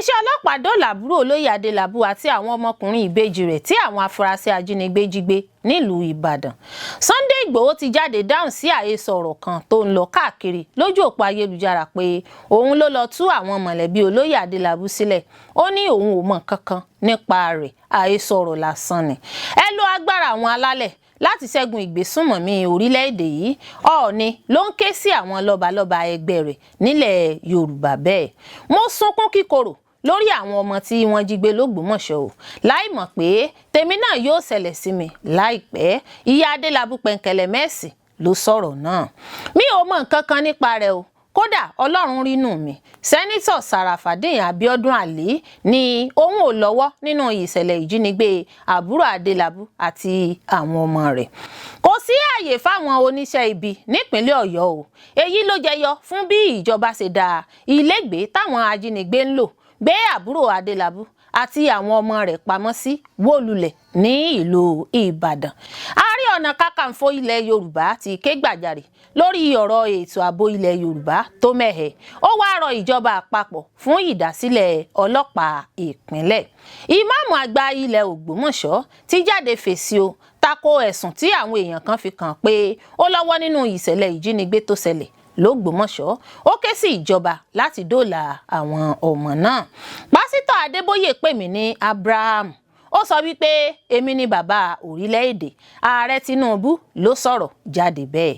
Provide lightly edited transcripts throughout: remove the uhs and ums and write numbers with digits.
iléeṣẹ́ ọlọ́pàá dóòlà àbúrò olóyè Adélabú àti àwọn ọmọkùnrin ìbejì rẹ̀ tí àwọn afurasí ajínigbé jí gbé nílùú Ìbàdàn. Sunday Ìgbòho ti jáde dáhùn sí àhesọ ọ̀rọ̀ kan tó ń lọ káàkiri lójú òpó ayélujára pé òun ló lọ tú àwọn mọ̀lẹ́bí olóyè Adélabú sílẹ̀. Ó ní òun ò mọ̀ kankan nípa rẹ̀, àhesọ ọ̀rọ̀ lásán ni. Ẹ lo agbára àwọn alálẹ̀ láti ṣẹ́gun ìgbésùnmọ̀mí orílẹ̀-èdè yìí. Ọọ̀ni ló ń ké sí àwọn lọ́balọ́ba ẹgbẹ́ rẹ̀ nílẹ̀ Yorùbá bẹ́ẹ̀. Mo sunkún kíkorò lórí àwọn ọmọ tí wọ́n jí gbé l'Ógbómọ̀ṣọ́ o, láì mọ̀ pé tèmi náà yóò ṣẹlẹ̀ sí mi láìpẹ́. Ìyá Adélabú Pẹ̀nkẹ̀lẹ̀ Mẹ́sì ló sọ̀rọ̀ náà. Mi ò mọ̀ nǹkan kan nípa rẹ̀ o, kódà Ọlọ́run rínú mi. Sẹ́nítọ̀ Sàràfàdín Abíọ́dún Àlí ní òun ò lọ́wọ́ nínú ìṣẹ̀lẹ̀ ìjínigbé àbúrò Adélabú àti àwọn ọmọ rẹ̀. Kò sí ààyè fáwọn oníṣẹ́ ibi nípínlẹ̀ Ọ̀yọ́ o. Èyí ló jẹyọ fún bí ìjọba ṣe dá ilégbèé táwọn ajínigbé ń lò gbé àbúrò Adélabú àti àwọn ọmọ rẹ̀ pamọ́ sí wó lulẹ̀ ní ìlú Ìbàdàn. Ààrẹ Ọ̀nà Kakanfò ilẹ̀ Yorùbá ti ké gbàjarè lórí ọ̀rọ̀ ètò ààbò ilẹ̀ Yorùbá tó mẹ́hẹ̀. Ó wá rọ ìjọba àpapọ̀ fún ìdásílẹ̀ ọlọ́pàá ìpínlẹ̀. Ìmáàmù àgbà ilẹ̀ Ògbómọ̀ṣọ́ ti jáde fèsì o tako ẹ̀sùn tí àwọn èèyàn kan fi kàn pé ó lọ́wọ́ nínú ìṣẹ̀lẹ̀ ìjínigbé tó ṣẹlẹ̀ l'Ógbómọ̀ṣọ́. Ó ké sí ìjọba láti dóòlà àwọn ọmọ náà. Pásítọ̀ Adébóyè pè mí ní Abraham. Ó sọ wípé èmi ni bàbá orílẹ̀-èdè. Ààrẹ Tinubu ló sọ̀rọ̀ jáde bẹ́ẹ̀.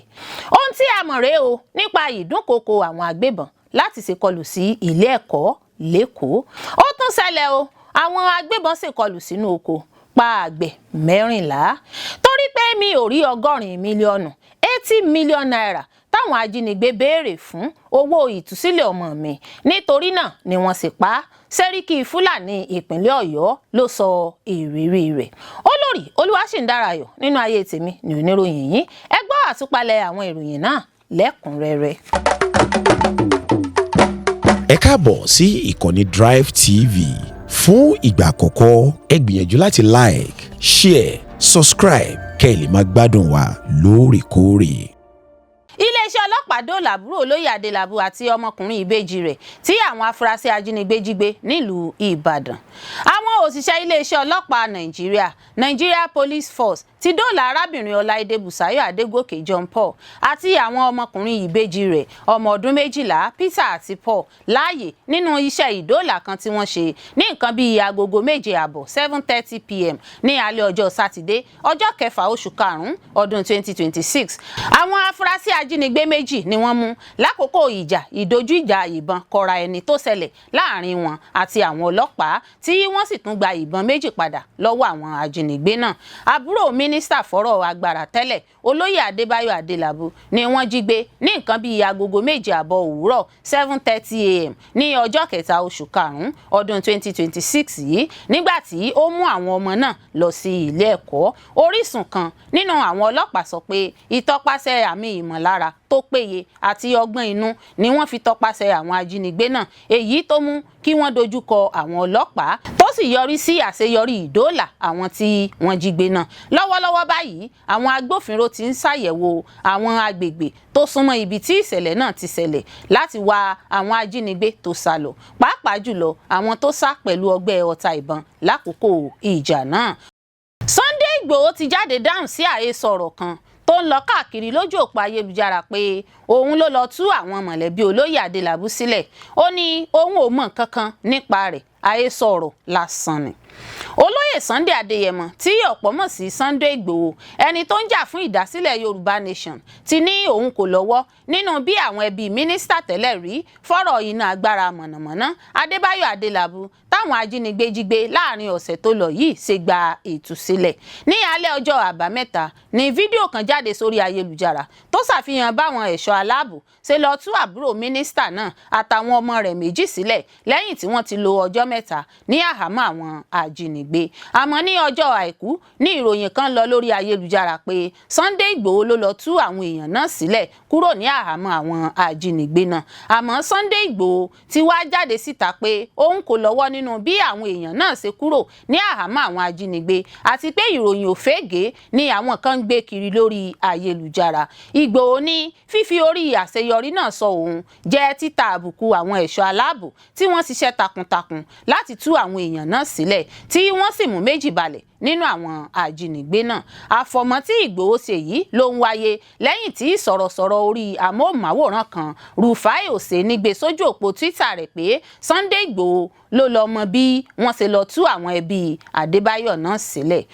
Ohun tí a mọ̀ rèé o nípa ìdúnkokò àwọn agbébọn láti ṣèkọlù sí ilé ẹ̀kọ́ l'Ékòó. Ó tún ṣẹlẹ̀ o, àwọn agbébọn ṣèkọlù sínú oko pa àgbẹ̀ 14. Torí pé mi ò rí 100 mílíọ̀nù 80 mílíọ̀nù náírà táwọn ajínigbé béèrè fún owó ìtúsílẹ̀ ọmọ mi, nítorí náà ni wọ́n sì pa á. Sẹ́ríkì Fúlàní ìpínlẹ̀ Ọ̀yọ́ ló sọ ìrírí rẹ̀. Olórí Olúwaṣìndáráyọ̀ nínú ayé tèmi ní oníròyìn yìí. Ẹ gbọ́ àtúpalẹ̀ àwọn ìròyìn náà lẹ́kùnrẹ́rẹ́. Ẹ káàbọ̀ sí ìkànnì Drive TV. Fún ìgbà àkọ́kọ́, ẹ gbìyànjú láti like, share, subscribe kẹ́ ẹ lè máa gbádùn wa lóòrèkóòrè. Iléeṣẹ́ ọlọ́pàá dóòlà àbúrò olóyè Adélabú àti ọmọkùnrin ìbejì rẹ̀ tí àwọn afurasí ajínigbé jí gbé nílùú Ìbàdàn. Àwọn òṣìṣẹ́ iléeṣẹ́ ọlọ́pàá Nigeria Police Force ti dóòlà arábìnrin Ọláìdé Bùsáyọ̀ Adégòkè John Paul àti àwọn ọmọkùnrin ìbejì rẹ̀ ọmọ ọdún 12 Peter àti Paul láàyè nínú iṣẹ́ ìdóòlà kan tí wọ́n ṣe ní nǹkan bíi agogo 7:30 7:30 PM ní alẹ́ ọjọ́ Sátidé ọjọ́ 6 oṣù karùn-ún ọdún 2026. Àwọn afurasí ajínigbé méjì ni wọ́n mú lákòókò ìdojú ìjà ìbọn kọra ẹni tó ṣẹlẹ̀ láàrin wọn àti àwọn ọlọ́pàá tí wọ́n sì tún gba ìbọn méjì padà lọ́wọ́ àwọn ajínigbé náà. Àbúrò mínísítà fọ́rọ̀ agbára tẹ́lẹ̀ olóyè Adébáyọ̀ Adélabú ni wọ́n jí gbé ní nǹkan bíi agogo 7:30 òwúrọ̀ 7:30 AM ní ọjọ́ 3 oṣù karùn-ún ọdún 2026 yìí nígbà tí ó mú àwọn ọmọ náà lọ sí ilé ẹ̀kọ́. Orísun kan nínú àwọn ọlọ́pàá sọ pé ìtọpasẹ̀ àmì ìmọ̀lára tó péye àti ọgbọ́n inú ni wọ́n fi tọpasẹ̀ àwọn ajínigbé náà, èyí tó mú kí wọ́n dojúkọ àwọn ọlọ́pàá tó sì yọrí sí àṣeyọrí ìdóòlà àwọn tí wọ́n jí gbé náà. Lọ́wọ́lọ́wọ́ báyìí àwọn agbófinró ti ń ṣàyẹ̀wò àwọn agbègbè tó súnmọ́ ibi tí ìṣẹ̀lẹ̀ náà ti ṣẹlẹ̀ láti wá àwọn ajínigbé tó sá lọ, pàápàá jùlọ àwọn tó sá pẹ̀lú ọgbẹ́ ọta ìbọn lákòókò ìjà náà. Sunday Ìgbòho ti jáde dáhùn sí àhesọ ọ̀rọ̀ kan tó ń lọ káàkiri lójú òpó ayélujára pé òun ló lọ tú àwọn mọ̀lẹ́bí olóyè Adélabú sílẹ̀. Ó ní òun ò mọ̀ nǹkan kan nípa rẹ̀, àhesọ ọ̀rọ̀ lásán ni. Olóyè Sunday Adéyẹmọ tí ọ̀pọ̀ mọ̀ sí Sunday Ìgbòho, ẹni tó ń jà fún ìdásílẹ̀ Yorùbá Nation, ti ní òun kò lọ́wọ́ nínú bí àwọn ẹbí mínísítà tẹ́lẹ̀ rí fọ́rọ̀ iná agbára mọ̀nàmọ́ná Adébáyọ̀ Adélabú táwọn ajínigbé jí gbé láàrin ọ̀sẹ̀ tó lọ yìí ṣe gba ìtúsílẹ̀. Ní alẹ́ ọjọ́ Àbámẹ́ta ni fídíò kan jáde sórí ayélujára tó ṣàfihàn báwọn ẹ̀ṣọ́ aláàbò ṣe lọ tú àbúrò mínísítà náà àtàwọn ọmọ rẹ̀ méjì sílẹ̀ lẹ́yìn tí wọ́n ti lo ọjọ́ mẹ́ta ní àhámọ́ àwọn ajínigbé. Àmọ́ ní ọjọ́ Àìkú ní ìròyìn kan lọ lórí ayélujára pé Sunday Ìgbòho ló lọ tú àwọn èèyàn náà sílẹ̀ kúrò ní àhámọ́ àwọn ajínigbé náà. Àmọ́ Sunday Ìgbòho ti wá jáde síta pé òun kò lọ́wọ́ nínú bí àwọn èèyàn náà ṣe kúrò ní àhámọ́ àwọn ajínigbé àti pé ìròyìn òfégè ni àwọn kan ń gbé kiri lórí ayélujára. Ìgbòho ní fífi orí àṣeyọrí náà sọ òun jẹ́ títa àbùkù àwọn ẹ̀ṣọ́ aláàbò tí wọ́n ṣiṣẹ́ takuntakun láti tú àwọn èèyàn náà sílẹ̀ tí wọ́n sì mú méjì balẹ̀ nínú àwọn ajínigbé náà. Àfọ̀mọ́ tí Ìgbòho ṣe yìí ló ń wáyé lẹ́yìn tí sọ̀rọ̀sọ̀rọ̀ orí amóhùnmáwòrán kan Rufai Oseni gbé sójú òpó Twitter rẹ̀ pé Sunday Ìgbòho ló lọ mọ bí wọ́n ṣe lọ tú àwọn ẹbí Adébáyọ̀ náà sílẹ̀.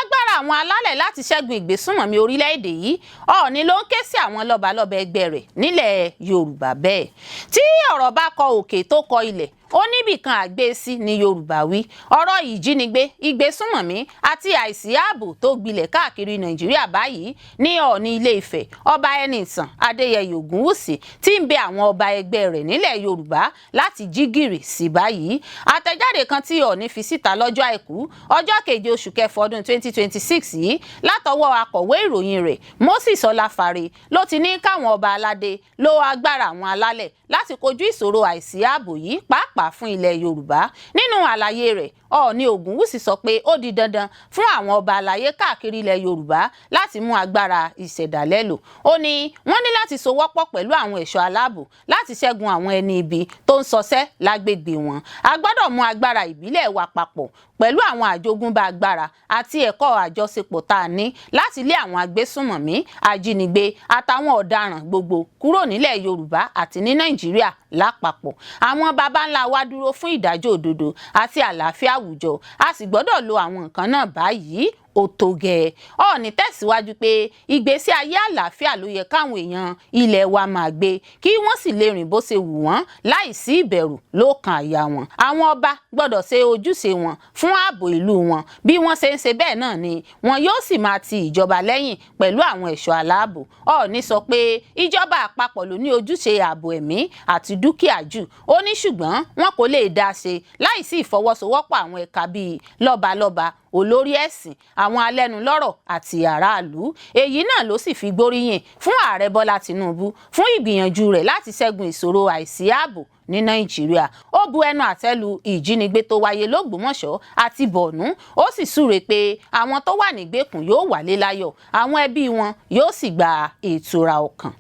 Agbára àwọn alálẹ̀ láti ṣẹ́gun ìgbésùnmọ̀mí orílẹ̀-èdè yìí Ọọ̀ni ló ń ké sí àwọn lọ́balọ́ba ẹgbẹ́ rẹ̀ nílẹ̀ Yorùbá bẹ́ẹ̀. Tí ọ̀rọ̀ bá kọ òkè tó kọ ilẹ̀ ó níbìkan àgbésí ní Yorùbá wí. Ọ̀rọ̀ ìjínigbé ìgbésùnmọ̀mí àti àìsí ààbò tó gbilẹ̀ káàkiri Nàìjíríà báyìí ní Ọọ̀ni Ilé-Ifẹ̀ Ọba Ẹnìtàn Adéyẹyè Ògúnwùsì tí ń bẹ àwọn ọba ẹgbẹ́ rẹ̀ nílẹ̀ Yorùbá láti jí gìrì sí báyìí. Àtẹ̀jáde kan tí Ọọ̀ni fi síta lọ́jọ́ Àìkú ọjọ́ 7 oṣù kẹfà ọdún 2026 yìí látọwọ́ akọ̀wé ìròyìn rẹ̀ Moses Ọláfare ló ti ní káwọn ọba aládé lo agbára àwọn alálẹ̀ láti kojú ìṣòro àìsí ààbò yìí pàápàá fún ilẹ̀ Yorùbá. Nínú àlàyé rẹ̀ Ọọ̀ni Ògúnwùsì sọ pé ó di dandan fún àwọn ọba aláyé káàkiri ilẹ̀ Yorùbá láti mú agbára ìṣẹ̀dálẹ̀ lò. Ó ní wọ́n ní láti sowọ́pọ̀ pẹ̀lú àwọn ẹ̀ṣọ́ aláàbò láti ṣẹ́gun àwọn ẹni ibi tó ń ṣọṣẹ́ lágbègbè wọn. A gbọ́dọ̀ mú agbára ìbílẹ̀ wa papọ̀ pẹ̀lú àwọn àjogúnbá agbára àti ẹ̀kọ́ àjọṣepọ̀ tá a ní láti lé àwọn agbésùnmọ̀mí ajínigbé àtàwọn ọ̀daràn gbogbo kúrò nílẹ̀ Yorùbá àti ní Nàìjíríà lápapọ̀. Àwọn baba ńlá wa dúró fún ìdájọ́ òdodo àti àlàáfíà àwùjọ a sì gbọ́dọ̀ lo àwọn nǹkan náà báyìí ó tó gẹ́. Ọọ̀ni tẹ̀síwájú pé ìgbésí ayé àlàáfíà ló yẹ káwọn èèyàn ilẹ̀ wa máa gbé kí wọ́n sì lè rìn bó ṣe wù wọ́n láì sí ìbẹ̀rù lọ́kàn àyà wọn. Àwọn ọba gbọ́dọ̀ ṣe ojúṣe wọn fún ààbò ìlú wọn. Bí wọ́n ṣe ń ṣe bẹ́ẹ̀ náà ni wọn yóò sì máa ti ìjọba lẹ́yìn pẹ̀lú àwọn ẹ̀ṣọ́ aláàbò. Ọọ̀ni sọ pé ìjọba àpapọ̀ ló ní ojúṣe ààbò ẹ̀mí àti dúkìá jù. Ó ní ṣùgbọ́n wọn kò lè dá ṣe láìsí ìfọwọ́sowọ́pọ̀ àwọn ẹ̀ka bíi lọ́balọ́ba olórí ẹ̀sìn àwọn alẹ́nulọ́rọ̀ àti aráàlú. Èyí náà ló sì fi gbóríyìn fún ààrẹ Bọ́lá Tinubu fún ìgbìyànjú rẹ̀ láti ṣẹ́gun ìṣòro àìsí ààbò ní Nàìjíríà. Ó bu ẹnu àtẹ́ lu ìjínigbé tó wáyé l'Ógbómọ̀ṣọ́ àti Bọ̀nú. Ó sì súre pé àwọn tó wà nígbèkùn yóò wálé láyọ̀ àwọn ẹbí wọn yóò sì gba ìtura ọkàn.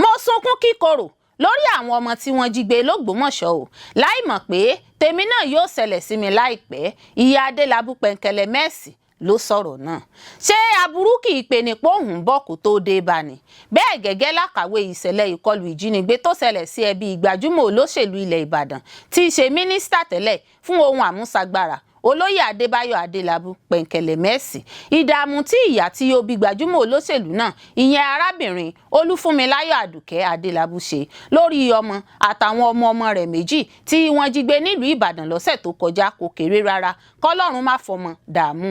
Mo sunkún kíkorò lórí àwọn ọmọ tí wọ́n jí gbé l'Ógbómọ̀ṣọ́ o láì mọ̀ pé tèmi náà yóò ṣẹlẹ̀ sí mi láìpẹ́. Ìyá Adélabú Pẹ̀nkẹ́lẹ́ Mẹ́sì ló sọ̀rọ̀ náà. Ṣé aburú kì í pe ni pé òun bọ̀ kó tó dé bá ni? Bẹ́ẹ̀ gẹ́gẹ́ lákàwé ìṣẹ̀lẹ̀ ìkọlù ìjínigbé tó ṣẹlẹ̀ sí ẹbí gbajúmọ̀ olóṣèlú ilẹ̀ Ìbàdàn tí í ṣe mínísítà tẹ́lẹ̀ fún ohun àmúṣagbára Olóyè Adébáyọ̀ Adélabú Pẹ̀nkẹ́lẹ́ Mẹ́sì. Ìdààmú tí ìyá tí ó bí gbajúmọ̀ olóṣèlú náà ìyẹn arábìnrin Olúfúnmiláyọ̀ Àdùkẹ́ Adélabú ṣe lórí ọmọ àtàwọn ọmọ rẹ̀ méjì tí wọ́n jí gbé nílùú Ìbàdàn lọ́sẹ̀ tó kọjá kò kéré rárá. Kọ́lọ́run má fọmọ dààmú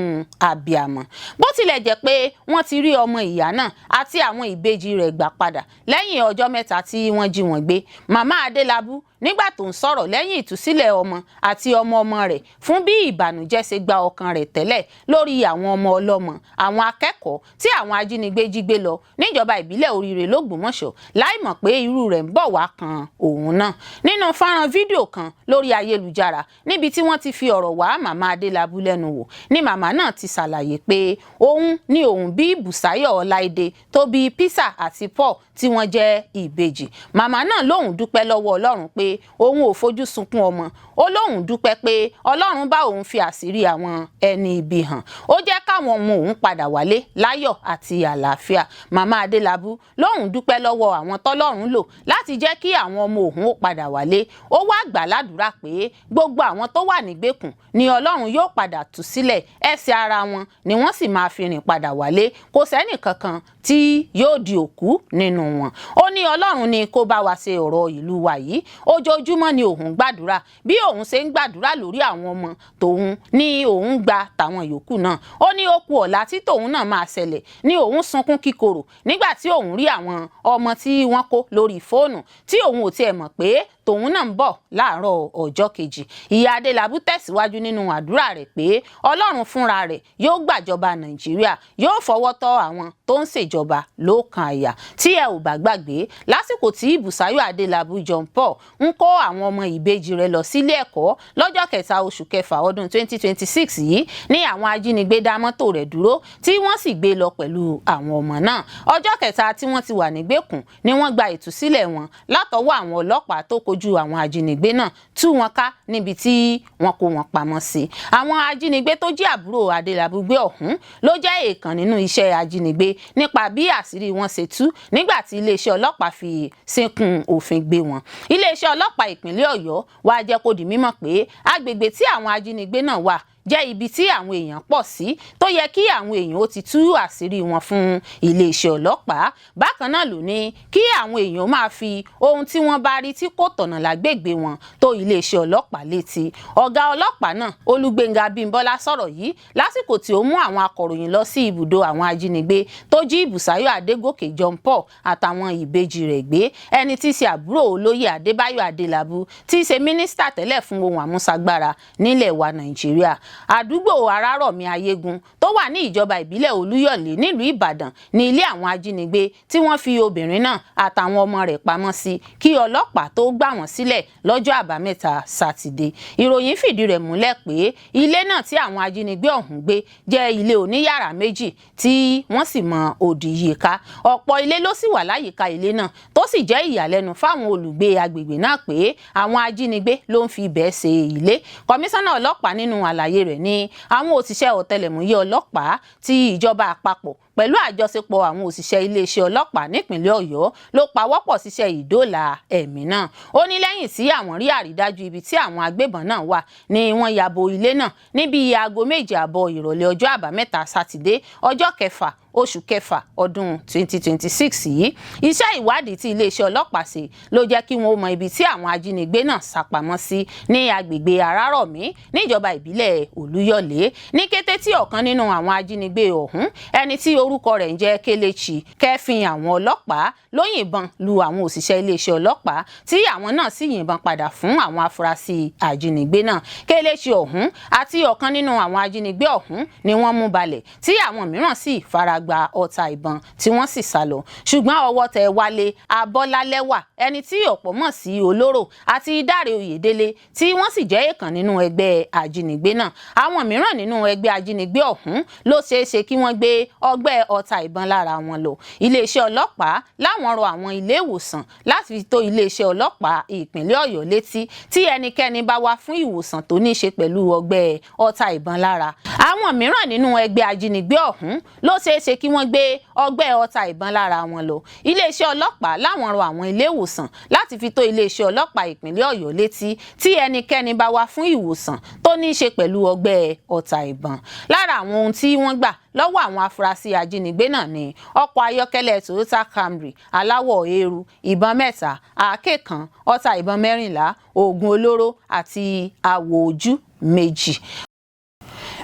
abiyamọ. Bó tilẹ̀ jẹ́ pé wọ́n ti rí ọmọ ìyá náà àti àwọn ìbejì rẹ̀ gbà padà lẹ́yìn ọjọ́ mẹ́ta tí wọ́n jí wọn gbé. Màmá Adélabú nígbà tó ń sọ̀rọ̀ lẹ́yìn ìtúsílẹ̀ ọmọ àti ọmọ rẹ̀ fún bí ìbànújẹ́ ṣe gba ọkàn rẹ̀ tẹ́lẹ̀ lórí àwọn ọmọ ọlọ́mọ àwọn akẹ́kọ̀ọ́ tí àwọn ajínigbé jí gbé lọ níjọba ìbílẹ̀ Oríire l'Ógbómọ̀ṣọ́ láì mọ̀ pé irú rẹ̀ ń bọ̀ wá kan òun náà. Nínú fọ́nrán fídíò kan lórí ayélujára níbi tí wọ́n ti fi ọ̀rọ̀ wá màmá Adélabú lẹ́nu wò ni màmá náà ti ṣàlàyé pé òun ni òun bí Bùsáyọ̀ Ọláìdé tó bí Písà àti Paul tí wọ́n jẹ́ ìbejì. Màmá náà lóun dúpẹ́ lọ́wọ́ Ọlọ́run pé òun ò fojú sunkún ọmọ. Ó lóun dúpẹ́ pé Ọlọ́run bá òun fi àṣírí àwọn ẹni ibi hàn. Ó jẹ́ káwọn ọmọ òun padà wálé láyọ̀ àti àlàáfíà. Màmá Adélabú lóun dúpẹ́ lọ́wọ́ àwọn tọ́lọ́run lò láti jẹ́ kí àwọn ọmọ òun ó padà wálé. Ó wá gbà ládùúrà pé gbogbo àwọn tó wà nígbèkùn ni Ọlọ́run yóò padà tú sílẹ̀ ẹsẹ̀ ara wọn ni wọ́n sì máa fi rìn padà wálé. Kò sẹ́nì kankan tí yóò di òkú nínú wọn. Ó ní Ọlọ́run ni kó bá wa ṣe ọ̀rọ̀ ìlú wa yìí. Ojoojúmọ́ ni òun gbàdúrà bí òun ṣe ń gbàdúrà lórí àwọn ọmọ tòun ni òun gba tàwọn yòókù náà. Ó ní ó kù ọ̀la tí tòun náà máa ṣẹlẹ̀ ní òun sunkún kíkorò nígbà tí òun rí àwọn ọmọ tí wọ́n kó lórí fóònù tí òun ò tiẹ̀ mọ̀ pé tòun náà ń bọ̀ láàárọ̀ ọjọ́ kejì. Ìyá Adélabú tẹ̀síwájú nínú àdúrà rẹ̀ pé Ọlọ́run fúnra rẹ̀ yóò gbàjọba Nàìjíríà, yóò fọwọ́ tọ́ àwọn tó ń ṣèjọba lókàn àyà. Tí ẹ ò bá gbàgbé, lásìkò tí Bùsáyọ̀ Adélabú John Paul ń kó àwọn ọmọ ìbejì rẹ̀ lọ sílé ẹ̀kọ́ lọ́jọ́ 3 oṣù kẹfà ọdún 2026 yìí ní àwọn ajínigbé dá mọ́tò rẹ̀ dúró tí wọ́n sì gbé lọ pẹ̀lú àwọn ọmọ náà. Ọjọ́ kẹta tí wọ́n ti wà nígbèkùn ni wọ́n gba ìtúsílẹ̀ wọn látọwọ́ àwọn ọlọ́pàá tó kojú àwọn ajínigbé náà, tú wọn ká níbi tí wọ́n kó wọn pamọ́ sí. Àwọn ajínigbé tó jí àbúrò Adélabú gbé ọ̀hún ló jẹ́ èèkàn nínú iṣẹ́ ajínigbé nípa bí àṣírí wọn ṣe tú nígbà tí iléeṣẹ́ ọlọ́pàá fi sínkún òfin gbé wọn. Iléeṣẹ́ ọlọ́pàá ìpínlẹ̀ Ọ̀yọ́ wá jẹ́ kó di mímọ̀ pé agbègbè tí àwọn ajínigbé náà wà jẹ́ ibi tí àwọn èèyàn pọ̀ sí tó yẹ kí àwọn èèyàn ó ti tú àṣírí wọn fún iléeṣẹ́ ọlọ́pàá. Bákan náà ló ní kí àwọn èèyàn máa fi ohun tí wọ́n bá rí tí kò tọ̀nà lágbègbè wọn tó iléeṣẹ́ ọlọ́pàá létí. Ọ̀gá ọlọ́pàá náà Olúgbénga Abímbọ́lá sọ̀rọ̀ yìí lásìkò tí ó mú àwọn akọ̀ròyìn lọ sí ibùdó àwọn ajínigbé tó jí Bùsáyọ̀ Adégòkè John Paul àtàwọn ìbejì rẹ̀ gbé. Ẹni tí í ṣe àbúrò olóyè Adébáyọ̀ Adélabú tí í ṣe mínísítà tẹ́lẹ̀ fún ohun àmúṣagbára nílẹ̀ wa Nàìjíríà. Àdúgbò Arárọ̀mí Ayégun tó wà ní ìjọba ìbílẹ̀ Olúyọ̀lé nílùú Ìbàdàn ní ilé àwọn ajínigbé tí wọ́n fi obìnrin náà àtàwọn ọmọ rẹ̀ pamọ́ sí kí ọlọ́pàá tó gbà wọ́n sílẹ̀ lọ́jọ́ àbámẹ́ta Sátidé. Ìròyìn fìdí rẹ̀ múlẹ̀ pé ilé náà tí àwọn ajínigbé ọ̀hún gbé jẹ́ ilé oníyàrá méjì tí wọ́n sì mọ odi yíká. Ọ̀pọ̀ ilé ló sì wà láyìíká ilé náà tó sì jẹ́ ìyàlẹ́nu fáwọn olùgbé agbègbè náà pé àwọn ajínigbé ló ń fi ibẹ̀ ṣe ilé. Kọmíṣánná ọlọ́pàá nínú àlàyé rẹ̀ ní àwọn òṣìṣẹ́ ọ̀tẹlẹ̀múyẹ́ ọlọ́pàá ti ìjọba àpapọ̀ pẹ̀lú àjọṣepọ̀ àwọn òṣìṣẹ́ iléeṣẹ́ ọlọ́pàá nípìnlẹ̀ Ọ̀yọ́ ló pawọ́pọ̀ ṣiṣẹ́ ìdóòlà ẹ̀mí náà. Ó ní lẹ́yìn tí àwọn rí àrídájú ibi tí àwọn agbébọn náà wà ni wọ́n ya bo ilé náà níbi aago 7:30 ìrọ̀lẹ́ ọjọ́ àbámẹ́ta Sátidé ọjọ́ 6 oṣù kẹfà ọdún 2026 yìí. Iṣẹ́ ìwádìí tí iléeṣẹ́ ọlọ́pàá ṣe ló jẹ́ kí wọ́n mọ ibi tí àwọn ajínigbé náà sápamọ́ sí ní agbègbè Arárọ̀mí níjọba ìbílẹ̀ Olúyọ̀lé. Ní kété tí ọ̀kan nínú àwọn ajínigbé ọ̀hún, ẹni tí orúkọ rẹ̀ ń jẹ́ Kelechi, kẹ́fìn àwọn ọlọ́pàá ló yìnbọn lu àwọn òṣìṣẹ́ iléeṣẹ́ ọlọ́pàá tí àwọn náà sì yìnbọn padà fún àwọn afurasí ajínigbé náà. Kelechi ọ̀hún àti ọ̀kan nínú àwọn ajínigbé ọ̀hún ni wọ́n mú balẹ̀ tí àwọn mìíràn sì fara gba ọta ìbọn tí wọ́n sì sá lọ. Ṣùgbọ́n ọwọ́ tẹ Wálé Abọ́lálẹ́wà, ẹni tí ọ̀pọ̀ mọ̀ sí Olóró, àti Dáre Oyèdélé tí wọ́n sì jẹ́ èèkàn nínú ẹgbẹ́ ajínigbé náà. Àwọn mìíràn nínú ẹgbẹ́ ajínigbé ọ̀hún ló ṣeéṣe kí wọ́n gbé ọgbẹ́ ọta ìbọn lára wọn lọ. Iléeṣẹ́ ọlọ́pàá láwọn rọ àwọn ilé ìwòsàn láti fi tó iléeṣẹ́ ọlọ́pàá ìpínlẹ̀ Ọ̀yọ́ létí tí ẹnikẹ́ni bá wá fún ìwòsàn tó ní í ṣe pẹ̀lú ọgbẹ́ ọta ìbọn lára. Àwọn mìíràn nínú ẹgbẹ́ ajínigbé ọ̀hún ló ṣeéṣe kí wọ́n gbé ọgbẹ́ ọta ìbọn lára wọn lọ. Iléeṣẹ́ ọlọ́pàá láwọn rọ àwọn ilé ìwòsàn láti fi tó iléeṣẹ́ ọlọ́pàá ìpínlẹ̀ Ọ̀yọ́ létí tí ẹnikẹ́ni bá wá fún ìwòsàn tó ní í ṣe pẹ̀lú ọgbẹ́ ọta ìbọn. Lára àwọn ohun tí wọ́n gbà lọ́wọ́ àwọn afurasí ajínigbé náà ni ọkọ̀ ayọ́kẹ́lẹ́ Toyota Camry aláwọ̀ eérú, ìbọn 3, àáké kan, ọta ìbọn 14, oògùn olóró àti àwọ̀ ojú 2.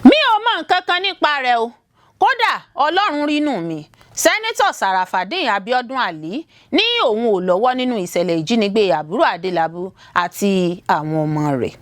Mi ò mọ nǹkan kan nípa rẹ̀ o, kódà Ọlọ́run rínú mi. Sẹ́nẹ́tọ̀ Sàràfàdín Abíọ́dún Àlí ní òun ò lọ́wọ́ nínú ìṣẹ̀lẹ̀ ìjínigbé àbúrò Adélabú àti àwọn ọmọ rẹ̀.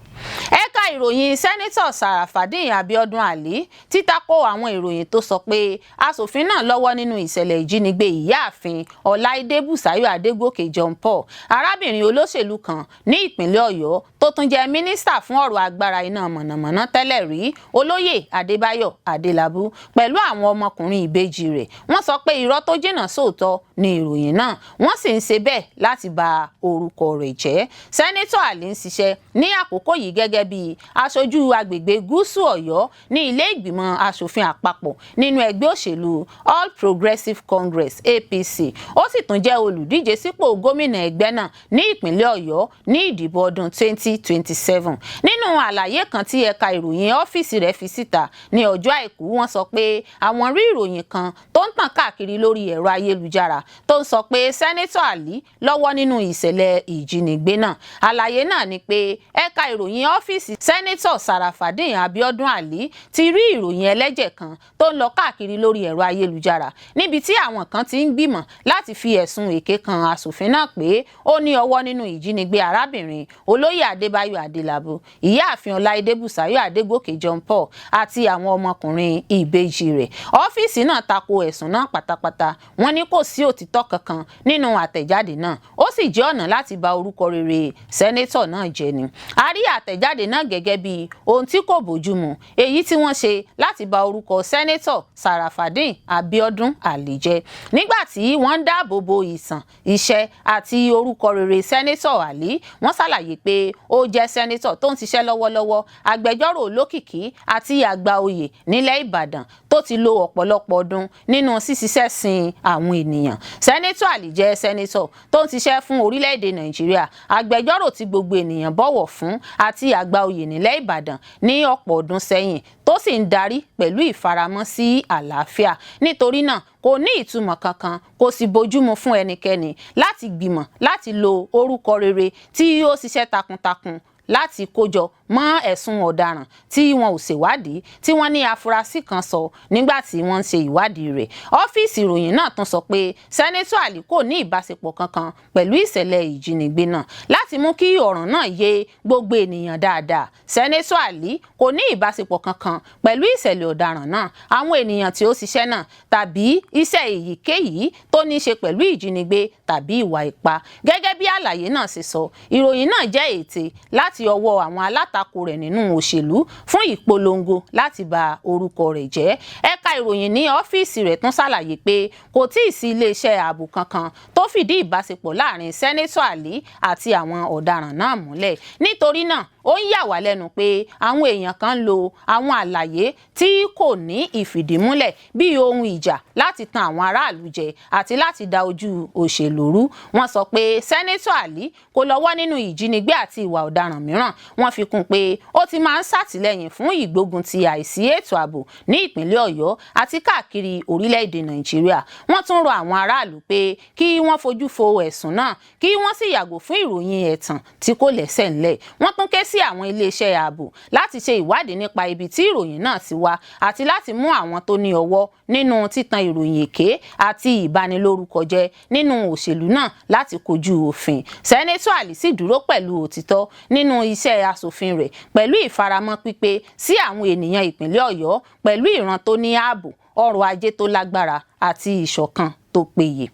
Ẹ̀ka ìròyìn Sẹ́nẹ́tọ̀ Sàràfàdín Abíọ́dún Àlí títako àwọn ìròyìn tó sọ pé aṣòfin náà lọ́wọ́ nínú ìṣẹ̀lẹ̀ ìjínigbé ìyáàfin Ọláìdé Bùsáyọ̀ Adégòkè John Paul, arábìnrin olóṣèlú kan ní ìpínlẹ̀ Ọ̀yọ́ tó tún jẹ́ mínísítà fún ọ̀rọ̀ agbára iná mọ̀nàmọ́ná tẹ́lẹ̀ rí, Olóyè Adébáyọ̀ Adélabú, pẹ̀lú àwọn ọmọkùnrin ìbejì rẹ̀. Wọ́n sọ pé irọ́ tó jìnnà sóòótọ́ ni ìròyìn náà, wọ́n sì ń ṣe bẹ́ẹ̀ láti ba orúkọ rẹ̀ jẹ́. Sẹ́nẹ́tọ̀ Àlí ń ṣiṣẹ́ ní àkókò yìí gẹ́gẹ́ bí aṣojú agbègbè Gúúsù Ọ̀yọ́ ní ilé ìgbìmọ̀ aṣòfin àpapọ̀ nínú ẹgbẹ́ òṣèlú All Progressives Congress APC. Ó sì tún jẹ́ olùdíje sípò gómìnà ẹgbẹ́ náà ní ìpínlẹ̀ Ọ̀yọ́ ní ìdìbò ọdún 2027. Nínú àlàyé kan tí ẹ̀ka ìròyìn ọ́fíìsì rẹ̀ fi síta ní ọjọ́ Àìkú, wọ́n sọ pé àwọn rí ìròyìn kan tó tó ń tàn káàkiri lórí ẹ̀rọ ayélujára tó ń sọ pé sẹ́nẹ́tọ̀ Ali lọ́wọ́ nínú ìṣẹ̀lẹ̀ ìjínigbé náà. Àlàyé náà ni pé ẹ̀ka ìròyìn ọ́fíìsì sẹ́nẹ́tọ̀ Sarafadeen Abiodun Ali ti rí ìròyìn ẹlẹ́jẹ̀ kan tó ń lọ káàkiri lórí ẹ̀rọ ayélujára níbi tí àwọn kan ti ń gbìmọ̀ láti fi ẹ̀sùn èké kan aṣòfin náà pé ó ní ọwọ́ nínú ìjínigbé arábìnrin Olóyè Adébáyọ̀ Adélabú, Ìyáàfin Ọláìdé Bùsáyọ̀ Adégòkè John Paul àti àwọn ọmọkùnrin ìbejì rẹ̀. Ọ́fíìsì náà tako ẹ̀sùn náà pátápátá. Wọ́n ní kò sí òtítọ́ kankan nínú àtẹ̀jáde náà, ó sì jẹ́ ọ̀nà láti ba orúkọ rere sẹ́nẹ́tọ̀ náà jẹ́ ni. A rí àtẹ̀jáde náà gẹ́gẹ́ bí ohun tí kò bójúmu, èyí tí wọ́n ṣe láti ba orúkọ sẹ́nẹ́tọ̀ Sarafadeen Abiodun Ali jẹ́ nígbà tí wọ́n ń dáàbò bo ìsàn, iṣẹ́ àti orúkọ rere sẹ́nẹ́tọ̀ Ali. Wọ́n ṣàlàyé pé ó jẹ́ sẹ́nẹ́tọ̀ tó ń ṣiṣẹ́ lọ́wọ́lọ́wọ́, agbẹjọ́rò olókìkí àti àgbà oyè nílẹ̀ Ìbàdàn tó ti lo ọ̀pọ̀lọpọ̀ ọdún nínú ṣíṣiṣẹ́ sin àwọn ènìyàn. Sẹ́nẹ́tọ̀ Ali jẹ́ sẹ́nẹ́tọ̀ tó ń ṣiṣẹ́ fún orílẹ̀-èdè Nàìjíríà, agbẹjọ́rò tí gbogbo ènìyàn bọ̀wọ̀ fún àti àgbà oyè nílẹ̀ Ìbàdàn ní ọ̀pọ̀ ọdún sẹ́yìn tó sì ń darí pẹ̀lú ìfaramọ́ sí àlàáfíà. Nítorí náà kò ní ìtumọ̀ kankan, kò sì bójúmu fún ẹnikẹ́ni láti gbìmọ̀ láti lo orúkọ rere tí ó ṣiṣẹ́ takuntakun láti kójọ mọ́ ẹ̀sùn ọ̀daràn tí wọn ò ṣèwádìí tí wọ́n ní afurasí kan sọ nígbà tí wọ́n ń ṣe ìwádìí rẹ̀. Ọ́fíìsì ìròyìn náà tún sọ pé sẹ́nẹ́tọ̀ Ali kò ní ìbáṣepọ̀ kankan pẹ̀lú ìṣẹ̀lẹ̀ ìjínigbé náà. Láti mú kí ọ̀ràn náà yé gbogbo ènìyàn dáadáa, sẹ́nẹ́tọ̀ Ali kò ní ìbáṣepọ̀ kankan pẹ̀lú ìṣẹ̀lẹ̀ ọ̀daràn náà, àwọn ènìyàn tí ó ṣiṣẹ́ náà tàbí iṣẹ́ èyíkéyìí tó ní ṣe pẹ̀lú ìjínigbé tàbí ìwà ipá. Gẹ́gẹ́ bí àlàyé náà ṣe sọ, ìròyìn náà jẹ́ ète láti ọwọ́ àwọn alátakò rẹ̀ nínú òṣèlú fún ìpolongo láti ba orúkọ rẹ̀ jẹ́. Ẹ̀ka ìròyìn ní ọ́fíìsì rẹ̀ tún ṣàlàyé pé kò tíì sí iléeṣẹ́ ààbò kankan tó fìdí ìbáṣepọ̀ láàrin sẹ́nẹ́tọ̀ Ali àti àwọn ọ̀daràn náà múlẹ̀. Nítorí náà ó ń yà wá lẹ́nu pé àwọn èèyàn kan lo àwọn àlàyé tí kò ní ìfìdímúlẹ̀ bí ohun ìjà láti tan àwọn aráàlú jẹ àti láti da ojú òṣèlú rú. Wọ́n sọ pé sẹ́nẹ́tọ̀ Ali kò lọ́wọ́ nínú ìjínigbé àti ìwà ọ̀daràn mìíràn. Wọ́n fi kún pé ó ti máa ń ṣàtìlẹ́yìn fún ìgbógun ti àìsí ètò ààbò ní ìpínlẹ̀ Ọ̀yọ́ àti káàkiri orílẹ̀-èdè Nàìjíríà. Wọ́n tún rọ àwọn aráàlú pé kí wọ́n fojú fo ẹ̀sùn náà, kí wọ́n sì yàgò fún ìròyìn ẹ̀tàn tí kò lẹ́sẹ̀ ńlẹ̀. Wọ́n tún ké sí àwọn iléeṣẹ́ ààbò láti ṣe ìwádìí nípa ibi tí ìròyìn náà ti wá àti láti mú àwọn tó ní ọwọ́ nínú títan ìròyìn èké àti ìbanilórúkọjẹ́ nínú òṣèlú náà láti kojú òfin. Sẹ́nẹ́tọ̀ Ali sì dúró pẹ̀lú òtítọ́ nínú iṣẹ́ aṣòfin rẹ̀ pẹ̀lú ìfaramọ́ pípé sí àwọn ènìyàn ìpínlẹ̀ Ọ̀yọ́ pẹ̀lú ìran tó ní ààbò, ọrọ̀ ajé tó lágbára àti ìṣọ̀kan tó péye.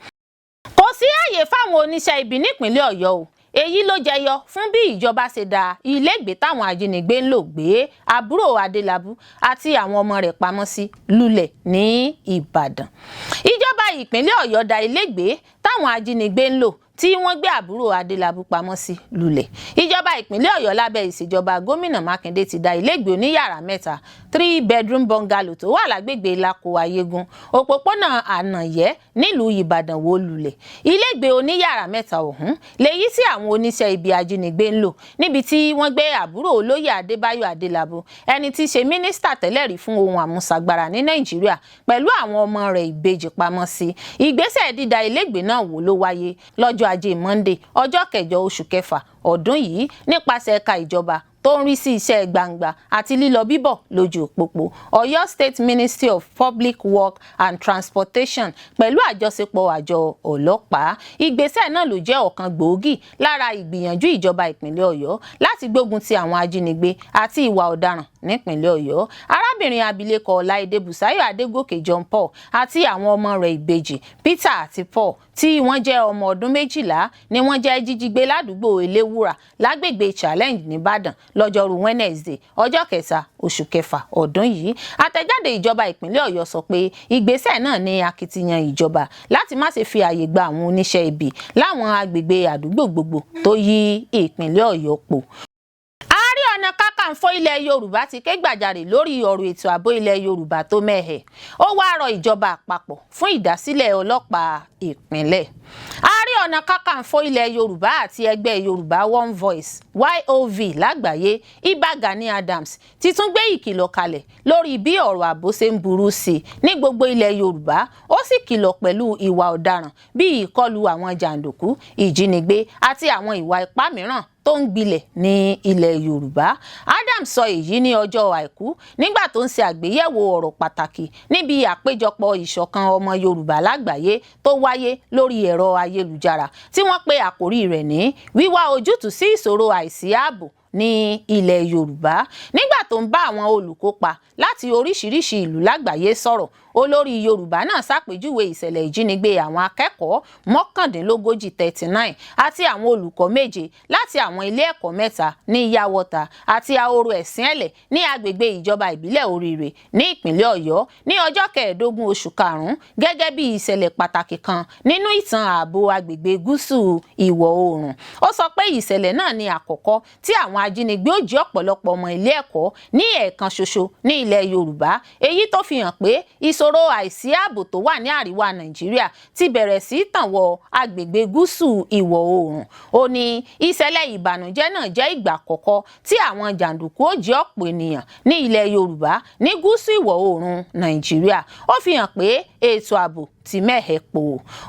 Kò sí àyè fáwọn oníṣẹ́ ibi nípínlẹ̀ Ọ̀yọ́ o. Èyí ló jẹyọ fún bí ìjọba ṣe dá ilégbèé táwọn ajínigbé ń lò gbé àbúrò Adélabú àti àwọn ọmọ rẹ̀ pamọ́ sí lulẹ̀ ní Ìbàdàn. Ìjọba ìpínlẹ̀ Ọ̀yọ́ dá ilégbèé táwọn ajínigbé ń lò tí wọ́n gbé àbúrò Adélabú pamọ́ sí lulẹ̀. Ìjọba ìpínlẹ̀ Ọ̀yọ́ lábẹ́ ìṣèjọba gómìnà Mákindé ti dá ilégbèé oníyàrá mẹ́ta 3-bedroom bungalow tó wà lágbègbè Ìlàkò Ayégún, òpópónà Ànàyẹ́ nílùú Ìbàdàn wó lulẹ̀. Ilégbèé oníyàrá mẹ́ta ọ̀hún lèyí tí àwọn oníṣẹ́ ibi ajínigbé ń lò níbi tí wọ́n gbé àbúrò Olóyè Adébáyọ̀ Adélabú, ẹni tí í ṣe mínísítà tẹ́lẹ̀ rí fún ohun àmúṣagbára ní Nàìjíríà, pẹ̀lú àwọn ọmọ rẹ̀ ìbejì pamọ́ sí. Ìgbésẹ̀ dídá ilégbèé náà wó ló wáyé lọ́jọ́ Ajé Monday ọjọ́ 8 oṣù kẹfà ọdún yìí nípasẹ̀ ẹ̀ka ìjọba tó ń rí sí iṣẹ́ gbangba àti lílọ bíbọ̀ lójú òpópó Ọ̀yọ́ State Ministry of Public Works and Transportation pẹ̀lú àjọṣepọ̀ àjọ ọlọ́pàá. Ìgbésẹ̀ náà ló jẹ́ ọ̀kan gbòógì lára ìgbìyànjú ìjọba ìpínlẹ̀ Ọ̀yọ́ láti gbógun ti àwọn ajínigbé àti ìwà ọ̀daràn nípínlẹ̀ Ọ̀yọ́. Arábìnrin abilékọ Ọláìdé Bùsáyọ̀ Adégòkè John Paul àti àwọn ọmọ rẹ̀ ìbejì Peter àti Paul tí wọ́n jẹ́ ọmọ ọdún 12 ni wọ́n jẹ́ jíjígbé ládùúgbò Eléwúrà lágbègbè Challenge nìbàdàn lọ́jọ́rú Wednesday ọjọ́ 9 oṣù kẹfà ọdún yìí. Àtẹ̀jáde ìjọba ìpínlẹ̀ Ọ̀yọ́ sọ pé ìgbésẹ̀ náà ní akitiyan ìjọba láti má ṣe fi àyè gba àwọn oníṣẹ́ ibi láwọn agbègbè àdúgbò gbogbo tó yí ìpínlẹ̀ Ọ̀yọ́ pọ̀. Ààrẹ Ọ̀nà Kakanfò ilẹ̀ Yorùbá ti ké gbàjarè lórí ọ̀rọ̀ ètò ààbò ilẹ̀ Yorùbá tó mẹ́hẹ̀. Ó wá rọ ìjọba àpapọ̀ fún ìdásílẹ̀ ọlọ́pàá ìpínlẹ̀. Ààrẹ Ààrẹ Ọ̀nà Kakanfò ilẹ̀ Yorùbá àti ẹgbẹ́ Yorùbá One Voice YOV lágbàáyé Ìbà Gani Adams ti tún gbé ìkìlọ̀ kalẹ̀ lórí bí ọ̀rọ̀ ààbò ṣe ń burú sí i ní gbogbo ilẹ̀ Yorùbá. Ó sì kìlọ̀ pẹ̀lú ìwà ọ̀daràn bíi ìkọlù àwọn jàǹdùkú, ìjínigbé àti àwọn ìwà ipá mìíràn tó ń gbilẹ̀ ní ilẹ̀ Yorùbá. Adams sọ èyí ní ọjọ́ Àìkú nígbà tó ń ṣe àgbéyẹ̀wò ọ̀rọ̀ pàtàkì níbi àpéjọpọ̀ ìṣọ̀kan ọmọ Yorùbá lágbàáyé tó wáyé lórí ẹ̀rọ ayélujára tí wọ́n pe àkórí rẹ̀ ní wíwá ojútùú sí ìṣòro àìsí ààbò ní ilẹ̀ Yorùbá. Nígbà tó ń bá àwọn olùkópa láti oríṣiríṣi ìlú lágbàáyé sọ̀rọ̀, olórí Yorùbá náà ṣàpèjúwe ìṣẹ̀lẹ̀ ìjínigbé àwọn akẹ́kọ̀ọ́ 39 àti àwọn olùkọ́ 7 láti àwọn ilé ẹ̀kọ́ 3 ní Yawota àti Ahoro Ẹ̀sìnẹ̀lẹ̀ ní agbègbè ìjọba ìbílẹ̀ Oríire ní ìpínlẹ̀ Ọ̀yọ́ ní ọjọ́ 15 oṣù karùn-ún gẹ́gẹ́ bí ìṣẹ̀lẹ̀ pàtàkì kan nínú ìtàn ààbò agbègbè gúúsù ìwọ̀ oòrùn. Ó sọ pé ìṣẹ̀lẹ̀ náà ni àkọ́kọ́ tí àwọn ajínigbé ó jí ọ̀pọ̀lọpọ̀ ọmọ ilé ẹ̀kọ́ ní ẹ̀ẹ̀kan ṣoṣo ní ilẹ̀ Yorùbá, èyí tó fi hàn pé ìṣòro àìsí ààbò tó wà ní àríwá Nàìjíríà ti bẹ̀rẹ̀ sí tàn wọ agbègbè gúúsù ìwọ̀ oòrùn. Ó ní ìṣẹ̀lẹ̀ ìbànújẹ́ náà jẹ́ ìgbà àkọ́kọ́ tí àwọn jàǹdùkú ó jí ọ̀pọ̀ ènìyàn ní ilẹ̀ Yorùbá ní gúúsù ìwọ̀ oòrùn Nàìjíríà. Ó fi hàn pé ètò ààbò ti mẹ́hẹ̀ pò.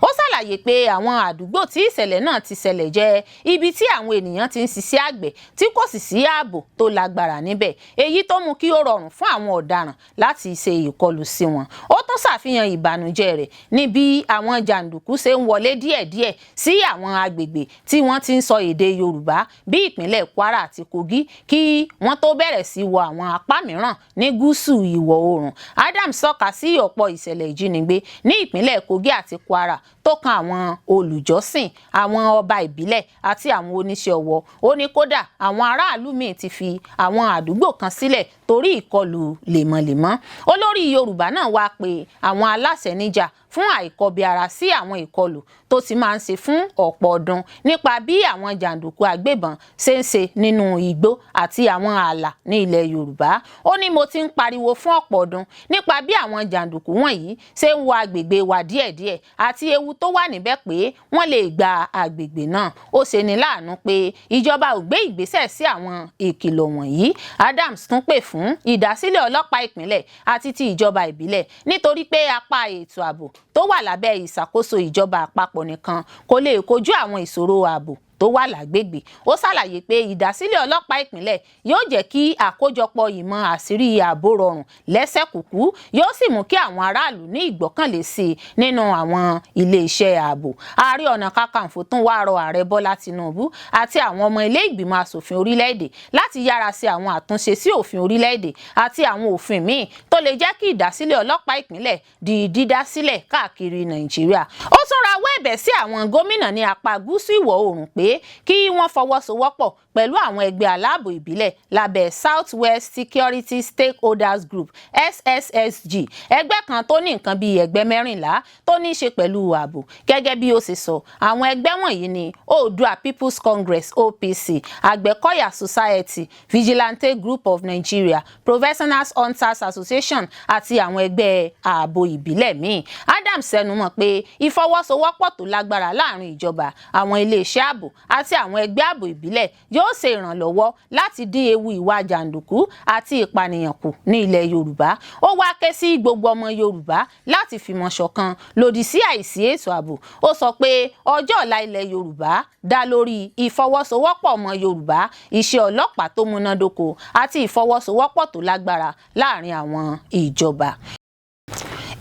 Ó ṣàlàyé pé àwọn àdúgbò tí ìṣẹ̀lẹ̀ náà ti ṣẹlẹ̀ jẹ́ ibi tí àwọn ènìyàn ti ń ṣiṣẹ́ àgbẹ̀ tí kò sì sí ààbò tó lágbára níbẹ̀, èyí tó mú kí ó rọrùn fún àwọn ọ̀daràn láti ṣe ìkọlù sí wọn. Ó tún ṣàfihàn ìbànújẹ́ rẹ̀ ní bí àwọn jàǹdùkú ṣe ń wọlé díẹ̀díẹ̀ sí àwọn agbègbè tí wọ́n ti ń sọ èdè Yorùbá bí ìpínlẹ̀ Kwara àti Kogi kí wọ́n tó bẹ̀rẹ̀ sí wọ àwọn apá mìíràn ní gúúsù ìwọ̀ oòrùn. Adams tọ́ka sí ọ̀pọ̀ ìṣẹ̀lẹ̀ ìjínigbé ní ìpínlẹ̀ Kogi àti Kwara tó kan àwọn olùjọ́sìn, àwọn ọba ìbílẹ̀ àti àwọn oníṣẹ́ ọwọ́. Ó ní kódà àwọn aráàlú míì ti fi àwọn àdúgbò kan sílẹ̀ torí ìkọlù lemọ́lemọ́. Olórí Yorùbá náà wá pé àwọn aláṣẹ níjà fún àìkọbiara sí àwọn ìkọlù tó ti máa ń ṣe fún ọ̀pọ̀ ọdún nípa bí àwọn jàǹdùkú agbébọn ṣe ń ṣe nínú igbó àti àwọn ààlà ní ilẹ̀ Yorùbá. Ó ní mo ti ń pariwo fún ọ̀pọ̀ ọdún nípa bí àwọn jàǹdùkú wọ̀nyí ṣe ń wọ agbègbè wa díẹ̀díẹ̀ àti ewu tó wà níbẹ̀ pé wọ́n lè gba agbègbè náà. Ó ṣe ní láàánú pé ìjọba ò gbé ìgbésẹ̀ sí àwọn ìkìlọ̀ wọ̀nyí. Adams tún pè fún ìdásílẹ̀ ọlọ́pàá ìpínlẹ̀ àti ti ìjọba ìbílẹ̀ nítorí pé apá ètò ààbò tó wà lábẹ́ ìṣàkóso ìjọba àpapọ̀ nìkan kò lè kojú àwọn ìṣòro ààbò tó wà lágbègbè. Ó ṣàlàyé pé ìdásílẹ̀ ọlọ́pàá ìpínlẹ̀ yóò jẹ́ kí àkójọpọ̀ ìmọ̀ àṣírí ààbò rọrùn lẹ́sẹ̀kùkú, yóò sì mú kí àwọn aráàlú ní ìgbọ́kànlé sí i nínú àwọn iléeṣẹ́ ààbò. Ààrẹ Ọ̀nà Kakanfò tún wá rọ Ààrẹ Bọ́lá Tinubu àti àwọn ọmọ ilé ìgbìmọ̀ asòfin orílẹ̀-èdè láti yára ṣe àwọn àtúnṣe sí òfin orílẹ̀-èdè àti àwọn òfin míì tó lè jẹ́ kí ìdásílẹ̀ ọlọ́pàá ìpínlẹ̀ di dídásílẹ̀ káàkiri Nàìjíríà. Ó tún rawọ́ ẹ̀bẹ̀ sí àwọn gómìnà ní apá gúúsù ìwọ̀ oòrùn pé kí wọ́n fọwọ́sowọ́pọ̀ pẹ̀lú àwọn ẹgbẹ́ aláàbò ìbílẹ̀ lábẹ́ South West Security Stakeholders Group SSSG, ẹgbẹ́ kan tó ní nǹkan bíi ẹgbẹ́ 14 tó ní í ṣe pẹ̀lú ààbò. Gẹ́gẹ́ bí ó ṣe sọ, àwọn ẹgbẹ́ wọ̀nyí ni Oòduà People's Congress OPC, Àgbẹ̀kọ̀yà Society, Vigilante Group of Nigeria, Professional Hunters Association àti àwọn ẹgbẹ́ ààbò ìbílẹ̀ míì. Adams ṣẹnumọ́ pé ìfọwọ́sowọ́pọ̀ tó lágbára láàrin ìjọba, àwọn iléeṣẹ́ ààbò àti àwọn ẹgbẹ́ ààbò ìbílẹ̀ yóò ṣe ìrànlọ́wọ́ láti dín ewu ìwà jàǹdùkú àti ìpànìyàn kù ní ilẹ̀ Yorùbá. Ó wá ké sí gbogbo ọmọ Yorùbá láti fìmọ̀ ṣọ̀kan lòdì sí àìsí ètò ààbò. Ó sọ pé ọjọ́ ọ̀la ilẹ̀ Yorùbá dá lórí ìfọwọ́sowọ́pọ̀ ọmọ Yorùbá, iṣẹ́ ọlọ́pàá tó múnádóko àti ìfọwọ́sowọ́pọ̀ tó lágbára láàrin àwọn ìjọba.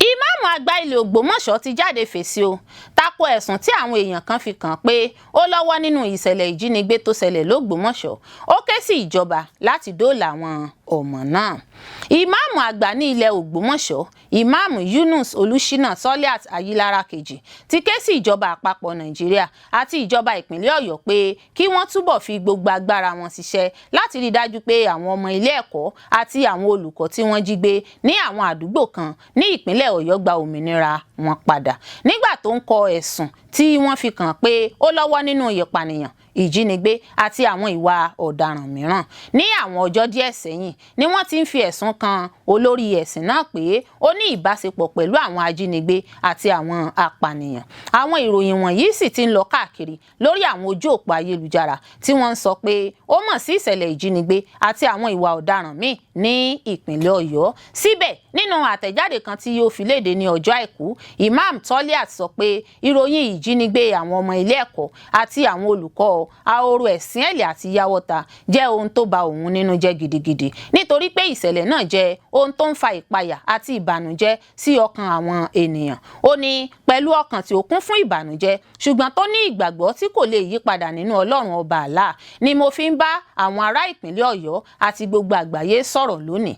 Ìmáàmù àgbà ilẹ̀ Ògbómọ̀ṣọ́ ti jáde fèsì o tako ẹ̀sùn tí àwọn èèyàn kan fi kàn pé ó lọ́wọ́ nínú ìṣẹ̀lẹ̀ ìjínigbé tó ṣẹlẹ̀ l'Ógbómọ̀ṣọ́. Ó ké sí ìjọba láti dóòlà àwọn ọmọ náà. Ìmáàmù àgbà ní ilẹ̀ Ògbómọ̀ṣọ́, Ìmáàmù Yunus Olúṣínà Soliat Ayilara kejì ti ké sí ìjọba àpapọ̀ Nàìjíríà àti ìjọba ìpínlẹ̀ Ọ̀yọ́ pé kí wọ́n túbọ̀ fi gbogbo agbára wọn ṣiṣẹ́ láti rí dájú pé àwọn ọmọ ilé ẹ̀kọ́ àti àwọn olùkọ́ tí wọ́n jí gbé ní àwọn àdúgbò kan ní ìpínlẹ̀ Ọ̀yọ́ gba òmìnira wọn padà. Nígbà tó ń kọ ẹ̀sùn tí wọ́n fi kàn pé ó lọ́wọ́ nínú ìpànìyàn, ìjínigbé àti àwọn ìwà ọ̀daràn mìíràn. Ní àwọn ọjọ́ díẹ̀ sẹ́yìn ni wọ́n ti ń fi ẹ̀sùn kan olórí ẹ̀sìn náà pé ó ní ìbáṣepọ̀ pẹ̀lú àwọn ajínigbé àti àwọn apànìyàn. Àwọn ìròyìn wọ̀nyí sì ti ń lọ káàkiri lórí àwọn ojú òpó ayélujára tí wọ́n ń sọ pé ó mọ̀ sí ìṣẹ̀lẹ̀ ìjínigbé àti àwọn ìwà ọ̀daràn míì ní ìpínlẹ̀ Ọ̀yọ́. Síbẹ̀ nínú àtẹ̀jáde kan tí ó fi léde ní ọjọ́ Àìkú, Imam Toliat sọ pé ìròyìn ìjínigbé àwọn ọmọ ilé ẹ̀kọ́ àti àwọn olùkọ́ Ahoro Ẹ̀sìnẹ̀lẹ̀ àti Yawọta jẹ́ ohun tó bà òun nínú jẹ́ gidigidi nítorí pé ìṣẹ̀lẹ̀ náà jẹ́ ohun tó ń fa ìpayà àti ìbànújẹ́ sí ọkàn àwọn ènìyàn. Ó ní pẹ̀lú ọkàn tí ó kún fún ìbànújẹ́ ṣùgbọ́n tó ní ìgbàgbọ́ tí kò lè yí padà nínú Ọlọ́run ọba Allah ni mo fi ń bá àwọn ará ìpínlẹ̀ Ọ̀yọ́ àti gbogbo àgbáyé sọ̀rọ̀ lónìí.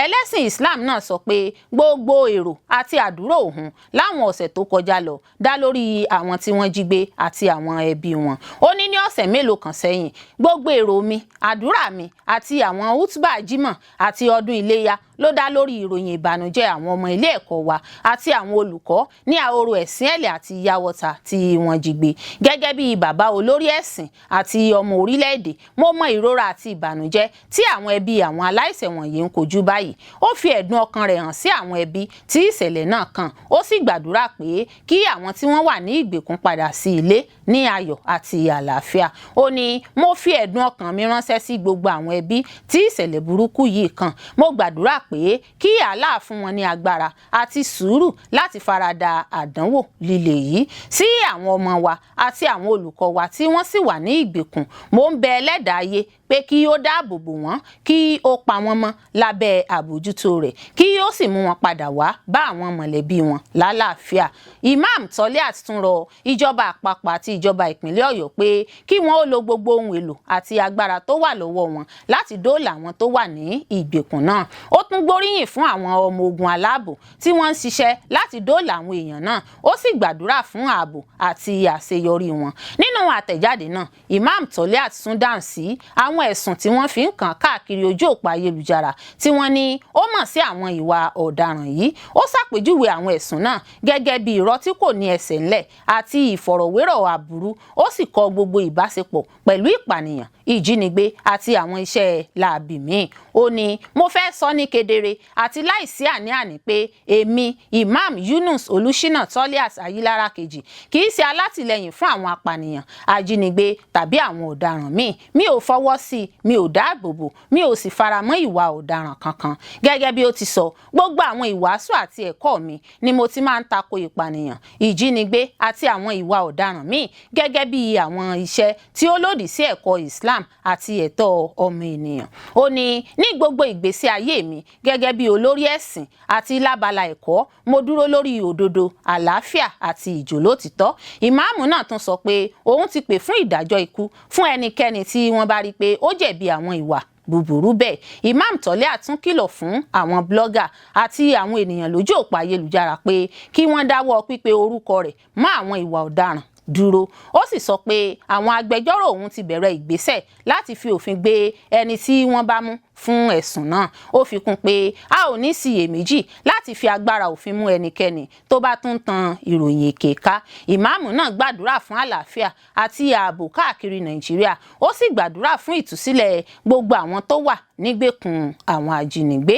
Ẹlẹ́sìn Islam náà sọ pé gbogbo èrò àti àdúrà òun láwọn ọ̀sẹ̀ tó kọjá lọ dá lórí àwọn tí wọ́n jí gbé àti àwọn ẹbí wọn. Ó ní ọ̀sẹ̀ mélòó kan sẹ́yìn gbogbo èrò mi, àdúrà mi àti àwọn útúbà jímọ̀ àti ọdún iléyá ló dá lórí ìròyìn ìbànújẹ́ àwọn ọmọ ilé ẹ̀kọ́ wa àti àwọn olùkọ́ ní Ahoro Ẹ̀sìnẹ̀lẹ̀ àti Yawọta tí wọ́n jí gbé. Gẹ́gẹ́ bí bàbá olórí ẹ̀sìn àti ọmọ orílẹ̀-èdè, mo mọ ìrora àti ìbànújẹ́ tí àwọn ẹbí àwọn aláìṣẹ̀ wọ̀nyí ń kojú báyìí. Ó fi ẹ̀dùn ọkàn rẹ̀ hàn sí àwọn ẹbí tí ìṣẹ̀lẹ̀ náà kàn. Ó sì gbàdúrà pé kí àwọn tí wọ́n wà ní ìgbèkùn padà sí ilé ní ayọ̀ àti àlàáfíà. Ó ní mo fi ẹ̀dùn ọkàn mi ránṣẹ́ sí gbogbo àwọn ẹbí tí ìṣẹ̀lẹ̀ burúkú yìí kàn. Mo gbàdúrà pé kí Allah fún wọn ní agbára àti sùúrù láti farada àdánwò líle yìí. Sí àwọn ọmọ wa àti àwọn olùkọ́ wa tí wọ́n sì wà ní ìgbèkùn, mo ń bẹ Ẹlẹ́dàá ayé pé kí ó dáàbò bò wọ́n, kí ó pa wọ́n mọ́ lábẹ́ àbójútó rẹ̀, kí ó sì mú wọn padà wá bá àwọn mọ̀lẹ́bí wọn lálàáfíà. Imam Toliat tún rọ ìjọba àpapọ̀ àti ìjọba ìpínlẹ̀ Ọ̀yọ́ pé kí wọ́n ó lo gbogbo ohun èlò àti agbára tó wà lọ́wọ́ wọn láti dóòlà àwọn tó wà ní ìgbèkùn náà. Ó tún gbóríyìn fún àwọn ọmọ ogun aláàbò tí wọ́n ń ṣiṣẹ́ láti dóòlà àwọn èèyàn náà. Ó sì gbàdúrà fún ààbò àti àṣeyọrí wọn. Nínú àtẹ̀jáde náà, Imam Toliat tún dáhùn sí àwọn ẹ̀sùn tí wọ́n fi ń kàn káàkiri ojú òpó ayélujára tí wọ́n ní ó mọ̀ sí àwọn ìwà ọ̀daràn yìí. Ó ṣàpèjúwe àwọn ẹ̀sùn náà gẹ́gẹ́ bí irọ́ tí kò ní ẹsẹ̀ ńlẹ̀ àti ìfọ̀rọ̀wérọ̀ aburú. Ó sì kọ gbogbo ìbáṣepọ̀ pẹ̀lú ìpànìyàn, ìjínigbé àti àwọn iṣẹ́ láabi míì. Ó ní mo fẹ́ sọ ní kedere àti láìsí àní-àní pé èmi Imam Yunus Olúṣínà Toliat Ayílára kejì kì í ṣe alátìlẹyìn fún àwọn apànìyàn, ajínigbé tàbí àwọn ọ̀daràn míì. Mi ò fọwọ́ sí, mi ò dáàbòbò, mi ò sì faramọ́ ìwà ọ̀daràn kankan. Gẹ́gẹ́ bí ó ti sọ, gbogbo àwọn ìwàásù àti ẹ̀kọ́ mi ni mo ti máa ń tako ìpànìyàn, ìjínigbé àti àwọn ìwà ọ̀daràn míì gẹ́gẹ́ bí àwọn iṣẹ́ tí ó lòdì sí ẹ̀kọ́ Islam àti ẹ̀tọ́ ọmọ ènìyàn. Ó ní gbogbo ìgbésí ayé mi gẹ́gẹ́ bí olórí ẹ̀sìn àti lábala ẹ̀kọ́, mo dúró lórí òdodo, àlàáfíà àti ìjólótìtọ́. Ìmáàmù náà tún sọ pé òun ti pè fún ìdájọ́ ikú fún ẹnikẹ́ni tí wọ́n bá rí pé ó jẹ̀bi àwọn ìwà búburú bẹ́ẹ̀. Imam Toliat tún kìlọ̀ fún àwọn blogger àti àwọn ènìyàn lójú òpó ayélujára pé kí wọ́n dáwọ́ pípe orúkọ rẹ̀ mọ́ àwọn ìwà ọ̀daràn dúró. Ó sì sọ pé àwọn agbẹjọ́rò òun ti bẹ̀rẹ̀ ìgbésẹ̀ láti fi òfin gbé ẹni tí wọ́n bá mú fún ẹ̀sùn náà. Ó fi kún pé a ò ní ṣiyèméjì láti fi agbára òfin mú ẹnikẹ́ni tó bá tún tan ìròyìn èké ká. Ìmáàmù náà gbàdúrà fún àlàáfíà àti ààbò káàkiri Nàìjíríà. Ó sì gbàdúrà fún ìtúsílẹ̀ gbogbo àwọn tó wà nígbèkùn àwọn ajínigbé.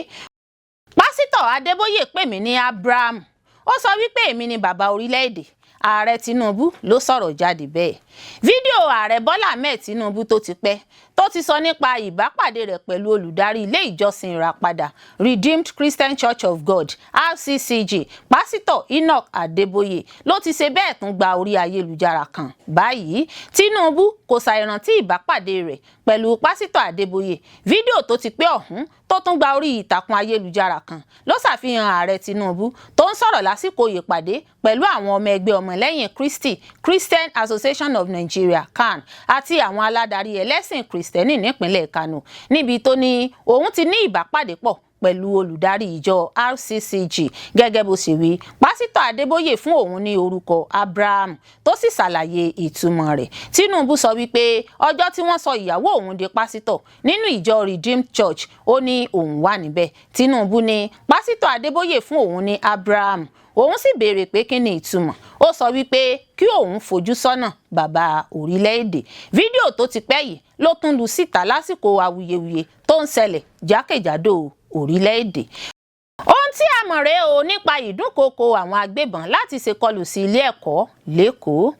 Pásítọ̀ Adébóyè pè mí ní Abraham. Ó sọ wípé èmi ni bàbá orílẹ̀-èdè. Ààrẹ Tinubu ló sọ̀rọ̀ jáde bẹ́ẹ̀. Fídíò ààrẹ Bọ́lá Ahmed Tinubu tó ti pẹ́ tó ti sọ nípa ìbápàdé rẹ̀ pẹ̀lú olùdarí ilé ìjọsìn ìràpadà Redeemed Christian Church of God RCCG pásítọ̀ Enoch Adébóyè ló ti ṣe bẹ́ẹ̀ tún gba orí ayélujára kan. Báyìí Tinubu kò ṣàìrántí ìbápàdé rẹ̀ pẹ̀lú pásítọ̀ Adébóyè. Fídíò tó ti pẹ́ ọ̀hún tó tún gba orí ìtàkùn ayélujára kan ló ṣàfihàn ààrẹ Tinubu tó ń sọ̀rọ̀ lásìkò ìpàdé pẹ̀lú àwọn ọmọ ẹgbẹ́ ọmọlẹ́yìn Kristi Christian Association of Nigeria CAN àti àwọn aládarí ẹlẹ́sìn Kristẹni nípínlẹ̀ Kano, níbi tó ní òun ti ní ìbápàdé pọ̀ pẹ̀lú olùdarí ìjọ RCCG. Gẹ́gẹ́ bó ṣe wí, pásítọ̀ Adébóyè fún òun ní orúkọ Abraham tó sì ṣàlàyé ìtumọ̀ rẹ̀. Tinubu sọ wípé ọjọ́ tí wọ́n sọ ìyàwó òun di pásítọ̀ nínú ìjọ Redeemed Church, ó ní òun wà níbẹ̀. Tinubu ní pásítọ̀ Adébóyè fún òun ní Abraham. òun sì béèrè pé kí ni ìtumọ̀. Ó sọ wípé kí òun fojú sọ́nà bàbá orílẹ̀-èdè. Fídíò tó ti pẹ́ yìí ló tún lu síta lásìkò awuyewuye tó ń ṣẹlẹ̀ jákèjádò orílẹ̀-èdè. Ohun tí a mọ̀ rèé o nípa ìdúnkookò àwọn agbébọn láti ṣèkọlù sí ilé ẹ̀kọ́ l'Ékòó.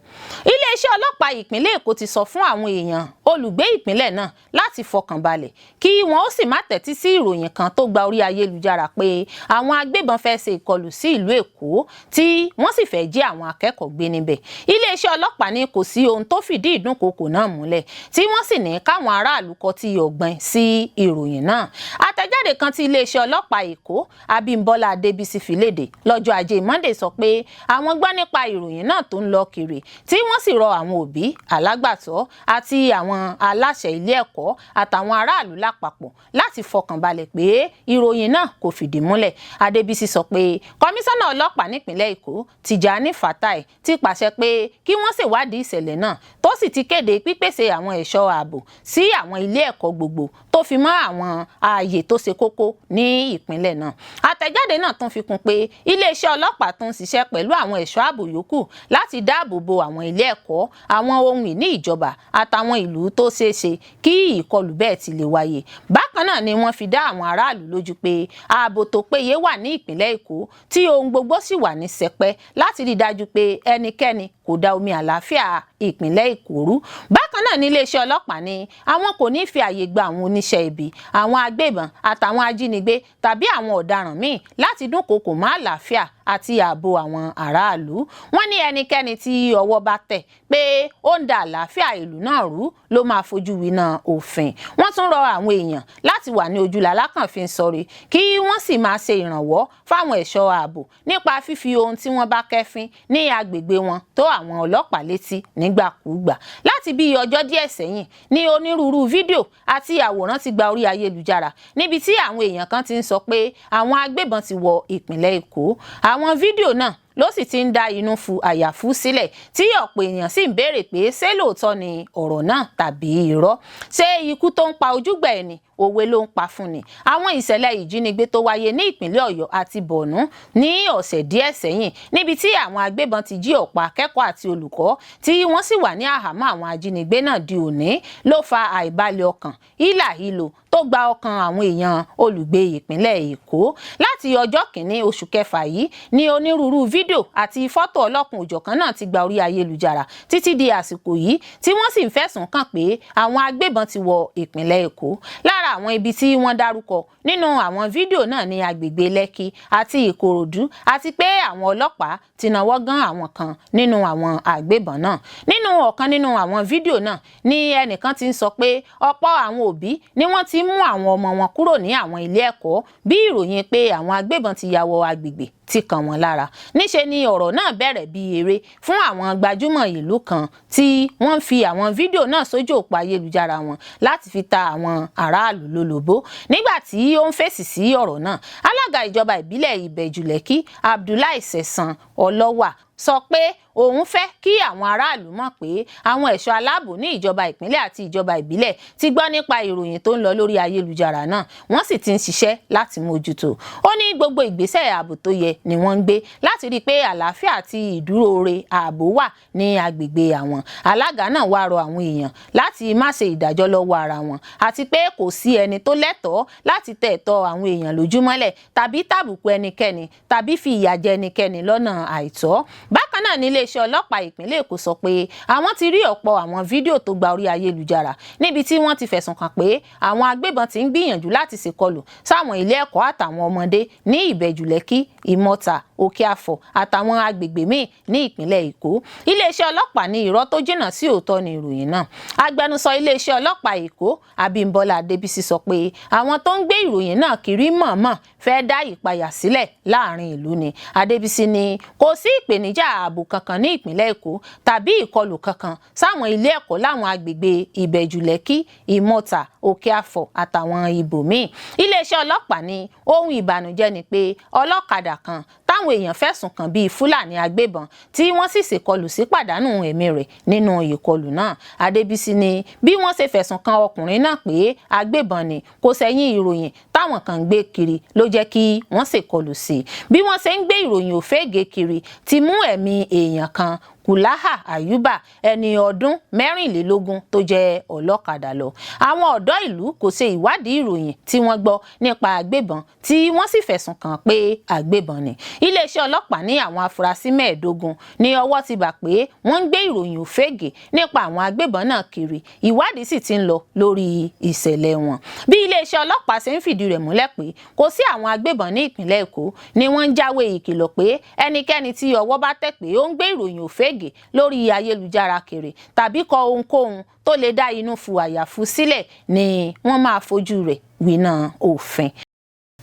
Iléeṣẹ́ ọlọ́pàá ìpínlẹ̀ Èkó ti sọ fún àwọn èèyàn olùgbé ìpínlẹ̀ náà láti fọkàn balẹ̀ kí wọn ó sì má tẹ́tí sí ìròyìn kan tó gba orí ayélujára pé àwọn agbébọn fẹ́ ṣe ìkọlù sí ìlú Èkó tí wọ́n sì fẹ́ jí àwọn akẹ́kọ̀ọ́ gbé níbẹ̀. Iléeṣẹ́ ọlọ́pàá ní kò sí ohun tó fìdí ìdúnkookò náà múlẹ̀ tí wọ́n sì ní káwọn aráàlú kọtí ọ̀gbìn sí ìròyìn náà. Àtẹ̀jáde kan tí iléeṣẹ́ ọlọ́pàá Èkó Abímbọ́lá Adébísí fi léde lọ́jọ́ Ajé Monday sọ pé àwọn gbọ́ nípa ìròyìn náà tó ń lọ kiri tí wọ́n sì rọ àwọn òbí, alágbàtọ́ àti àwọn aláṣẹ ilé ẹ̀kọ́ àtàwọn aráàlú lápapọ̀ láti fọkàn balẹ̀ pé ìròyìn náà kò fìdí múlẹ̀. Adébísí sọ pé kọmíṣánná ọlọ́pàá nípìnlẹ̀ Èkó Tìjání Fatai ti pàṣẹ pé kí wọ́n ṣèwádìí ìṣẹ̀lẹ̀ náà tó sì ti kéde pípèsè àwọn ẹ̀ṣọ́ ààbò sí àwọn ilé ẹ̀kọ́ gbogbo tó fi mọ́ àwọn ààyè tó ṣe kókó ní ìpínlẹ̀ náà. Àtẹ̀jáde náà tún fi kún pé iléeṣẹ́ ọlọ́pàá tún ń ṣiṣẹ́ pẹ̀lú àwọn ẹ̀ṣọ́ ààbò yòókù láti dáàbò bo àwọn ilé ẹ̀kọ́, àwọn ohun ìní ìjọba àtàwọn ìlú tó ṣeéṣe kí ìkọlù bẹ́ẹ̀ ti lè wáyé. Bákan náà ni wọ́n fi dá àwọn aráàlú lójú pé ààbò tó péye wà ní ìpínlẹ̀ Èkó tí ohun gbogbo sì wà ní sẹpẹ́ láti rí dájú pé ẹnikẹ́ni kò da omi àlàáfíà ìpínlẹ̀ Èkó rú. Bákan náà ní iléeṣẹ́ ọlọ́pàá ní àwọn kò ní fi àyè gba àwọn oníṣẹ́ ibi, àwọn agbébọn àtàwọn ajínigbé tàbí àwọn ọ̀daràn míì láti dúnkookò mọ́ àlàáfíà àti ààbò àwọn aráàlú. Wọ́n ní ẹnikẹ́ni tí ọwọ́ bá tẹ̀ pé ó ń da àlàáfíà ìlú náà rú ló máa fojú winá òfin. Wọ́n tún rọ àwọn èèyàn láti wà ní ojúlàlá kan fi ń sọrí kí wọ́n sì máa ṣe ìrànwọ́ fáwọn ẹ̀ṣọ́ ààbò nípa fífi ohun tí wọ́n bá kẹ́fín ní agbègbè wọn tó àwọn ọlọ́pàá létí nígbàkúùgbà. Láti bí ọjọ́ díẹ̀ sẹ́yìn ní onírúurú fídíò àti àwòrán ti gba orí ayélujára níbi tí àwọn èèyàn kan ti ń sọ pé àwọn agbébọn ti wọ ìpínlẹ̀ Èkó. Àwọn fídíò náà ló sì ti ń dá inú fu àyàfu sílẹ̀ tí ọ̀pọ̀ èèyàn sì ń béèrè pé ṣé lóòótọ́ ni ọ̀rọ̀ náà tàbí irọ́. Ṣé ikú tó ń pa ojúgbà ẹni òwe ló ń pa fún ni? Àwọn ìṣẹ̀lẹ̀ ìjínigbé tó wáyé ní ìpínlẹ̀ Ọ̀yọ́ àti Borno ní ọ̀sẹ̀ díẹ̀ sẹ́yìn níbi tí àwọn agbébọn ti jí ọ̀pọ̀ akẹ́kọ̀ọ́ àti olùkọ́ tí wọ́n sì wà ní àhámọ́ àwọn ajínigbé náà di òní ló fa àìbalẹ̀ ọkàn hílàhílo tó gba ọkàn àwọn èèyàn olùgbé ìpínlẹ̀ Èkó. Láti ọjọ́ kìíní oṣù kẹfà yìí ní onírúurú fídíò àti fọ́tò ọlọ́kùn òjọ̀kan náà ti gba orí ayélujára títí di àsìkò yìí tí wọ́n sì ń fẹ̀sùn kàn pé àwọn agbébọn ti wọ ìpínlẹ̀ Èkó. Lára àwọn ibi tí wọ́n dárúkọ nínú àwọn fídíò náà ní agbègbè Lẹ́kì àti Ìkòròdú àti pé àwọn ọlọ́pàá ti náwó gan àwọn kan nínú àwọn agbébọn náà. Nínú ọ̀kan nínú àwọn fídíò náà ni ẹnìkan ti ń sọ pé ọ̀pọ̀ àwọn òbí ni wọ́n ti mú àwọn ọmọ wọn kúrò ní àwọn ilé ẹ̀kọ́ bí ìròyìn pé àwọn agbébọn ti ya wọ agbègbè ti kàn wọ́n lára. Níṣe ni ọ̀rọ̀ náà bẹ̀rẹ̀ bí eré fún àwọn gbajúmọ̀ ìlú kan tí wọ́n fi àwọn fídíò náà sójú òpó ayélujára wọn láti fi ta àwọn aráàlú lólobó. Nígbà tí ó ń fèsì sí ọ̀rọ̀ náà, alága ìjọba ìbílẹ̀ Ìbẹ̀jú Lẹ́kì Abdullahi Sẹ̀san Ọlọ́wà sọ pé òun fẹ́ kí àwọn aráàlú mọ̀ pé àwọn ẹ̀ṣọ́ aláàbò ní ìjọba ìpínlẹ̀ àti ìjọba ìbílẹ̀ ti gbọ́ nípa ìròyìn tó ń lọ lórí ayélujára náà, wọ́n sì ti ń ṣiṣẹ́ láti mójútó. Ó ní gbogbo ìgbésẹ̀ ààbò tó yẹ ni wọ́n ń gbé láti rí i pé àlàáfíà àti ìdúróore ààbò wà ní agbègbè àwọn. Alága náà wá rọ àwọn èèyàn láti má ṣe ìdájọ́ lọ́wọ́ ara wọn àti pé kò sí ẹni tó lẹ́tọ̀ọ́ láti tẹ̀ ẹ̀tọ́ àwọn èèyàn lójúmọ́lẹ̀ tàbí tàbùkù ẹnikẹ́ni tàbí fi ìyà jẹ ẹnikẹ́ni lọ́nà àìtọ́. Bákan náà ní iléeṣẹ́ ọlọ́pàá ìpínlẹ̀ Èkó sọ pé àwọn ti rí ọ̀pọ̀ àwọn fídíò tó gba orí ayélujára níbi tí wọ́n ti fẹ̀sùn kàn pé àwọn agbébọn ti ń gbìyànjú láti ṣèkọlù sáwọn ilé ẹ̀kọ́ àtàwọn ọmọdé ní Ìbẹ̀jú Lẹ́kì, Ìmọ̀ta, Òkè Àfọ̀ àtàwọn agbègbè míì ní ìpínlẹ̀ Èkó. Iléeṣẹ́ ọlọ́pàá ní irọ́ tó jìnnà sí òótọ́ ni ìròyìn náà. Agbẹnusọ iléeṣẹ́ ọlọ́pàá Èkó Abímbọ́lá Adébísí sọ pé àwọn tó ń gbé ìròyìn náà kiri mọ̀ọ́mọ̀ fẹ́ dá ìpayà sílẹ̀ láàrin ìlú ni. Adébísí ní kò sí ìpèníjà ààbò kankan ní ìpínlẹ̀ Èkó tàbí ìkọlù kankan sáwọn ilé ẹ̀kọ́ láwọn agbègbè Ìbẹ̀jú Lẹ́kì, Ìmọ̀ta, Òkè Àfọ̀ àtàwọn ibòmíì. Iléeṣẹ́ ọlọ́pàá ní ohun ìbànújẹ́ ni pé ọlọ́kadà kan táwọn èèyàn fẹ̀sùn kàn bíi Fúlàní agbébọn tí wọ́n sì ṣèkọlù sí pàdánù ẹ̀mí rẹ̀ nínú ìkọlù náà. Adébísí ní bí wọ́n ṣe fẹ̀sùn kan ọkùnrin náà pé agbébọn ni kò sẹ́yìn ìròyìn táwọn kan ń gbé kiri ló jẹ́ kí wọ́n ṣèkọlù sí i. Bí wọ́n ṣe ń gbé ìròyìn òfégè kiri ti mú ẹ̀mí èèyàn kan, Kùláhà Àyùbá, ẹni ọdún 24 tó jẹ́ ọlọ́kadà lọ. Àwọn ọ̀dọ́ ìlú kò ṣe ìwádìí ìròyìn tí wọ́n gbọ́ nípa agbébọn tí wọ́n sì fẹ̀sùn kàn pé agbébọn ni. Iléeṣẹ́ ọlọ́pàá ní àwọn afurasí 15 ní ọwọ́ ti bà pé wọ́n ń gbé ìròyìn òfégè nípa àwọn agbébọn náà kiri. Ìwádìí sì ti ń lọ lórí ìṣẹ̀lẹ̀ wọn. Bí iléeṣẹ́ ọlọ́pàá ṣe ń fìdí rẹ̀ múlẹ̀ pé kò sí àwọn agbébọn ní ìpínlẹ̀ Èkó ni wọ́n ń jáwé ìkìlọ̀ pé ẹnikẹ́ni tí ọwọ́ bá tẹ̀ pé ó ń gbé ìròyìn òfégè lórí ayélujára kiri tàbí kọ ohunkóhun tó lè dá inú fu àyàfu sílẹ̀ ni wọ́n máa fojú rẹ̀ wíná òfin.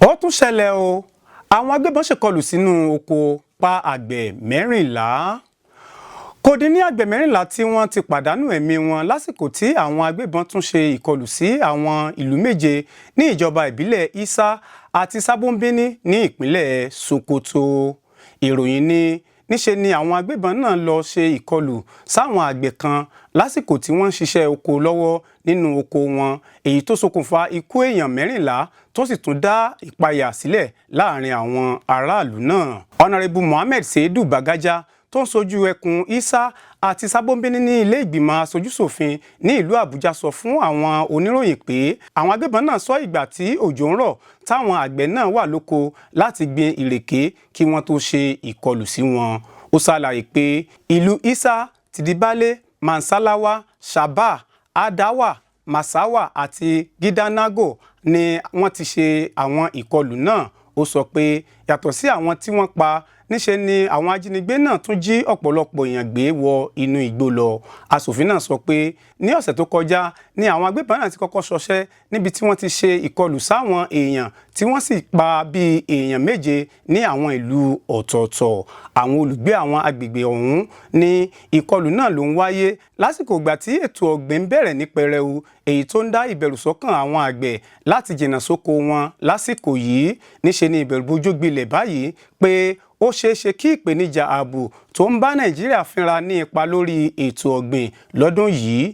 Ó tún ṣẹlẹ̀ o, àwọn agbébọn ṣèkọlù sínú oko pa àgbẹ̀ 14. Kò dín ní àgbẹ̀ 14 tí wọ́n ti pàdánù ẹ̀mí wọn lásìkò tí àwọn agbébọn tún ṣe ìkọlù sí àwọn ìlú 7 ní ìjọba ìbílẹ̀ Isa àti Sábónbíní ní ìpínlẹ̀ Sokoto. Ìròyìn ní níṣe ni àwọn agbébọn náà lọ ṣe ìkọlù sáwọn àgbẹ̀ kan lásìkò tí wọ́n ń ṣiṣẹ́ oko lọ́wọ́ nínú oko wọn, èyí tó ṣokùnfà ikú èèyàn 14 tó sì tún dá ìpayà sílẹ̀ láàrin àwọn aráàlú náà. Honorable Mohammed Seidu Bagaja tó ń sojú ẹkùn Isa àti Sábónbíní ní ilé ìgbìmọ̀ aṣojúṣòfin ní ìlú Àbújá sọ fún àwọn oníròyìn pé àwọn agbébọn náà sọ ìgbà tí òjò ń rọ̀ táwọn àgbẹ̀ náà wà lóko láti gbin ìrèké kí wọ́n tó ṣe ìkọlù sí wọn. Ó ṣàlàyé pé ìlú Isa, Tidibale, Mansalawa, Shaba, Adawa, Masawa àti Gidanago ni wọ́n ti ṣe àwọn ìkọlù náà. Ó sọ pé yàtọ̀ sí àwọn tí wọ́n pa, níṣe ni àwọn ajínigbé náà tún jí ọ̀pọ̀lọpọ̀ èèyàn gbé wọ inú igbó lọ. Aṣòfin náà sọ pé ní ọ̀sẹ̀ tó kọjá ni àwọn agbébọn náà ti kọ́kọ́ ṣọṣẹ́ níbi tí wọ́n ti ṣe ìkọlù sáwọn èèyàn tí wọ́n sì pa bíi èèyàn 7 ní àwọn ìlú ọ̀tọ̀ọ̀tọ̀. Àwọn olùgbé àwọn agbègbè ọ̀hún ní ìkọlù náà ló ń wáyé lásìkò ìgbà tí ètò ọ̀gbìn bẹ̀rẹ̀ ní pẹrẹu, èyí tó ń dá ìbẹ̀rù sọ́kàn àwọn àgbẹ̀ láti jìnnà sóko wọn lásìkò yìí. Níṣe ni ìbẹ̀rù bojú gbilẹ̀ báyìí pé ó ṣeéṣe kí ìpèníjà ààbò tó ń bá Nàìjíríà fínra ní ipa lórí ètò ọ̀gbìn lọ́dún yìí,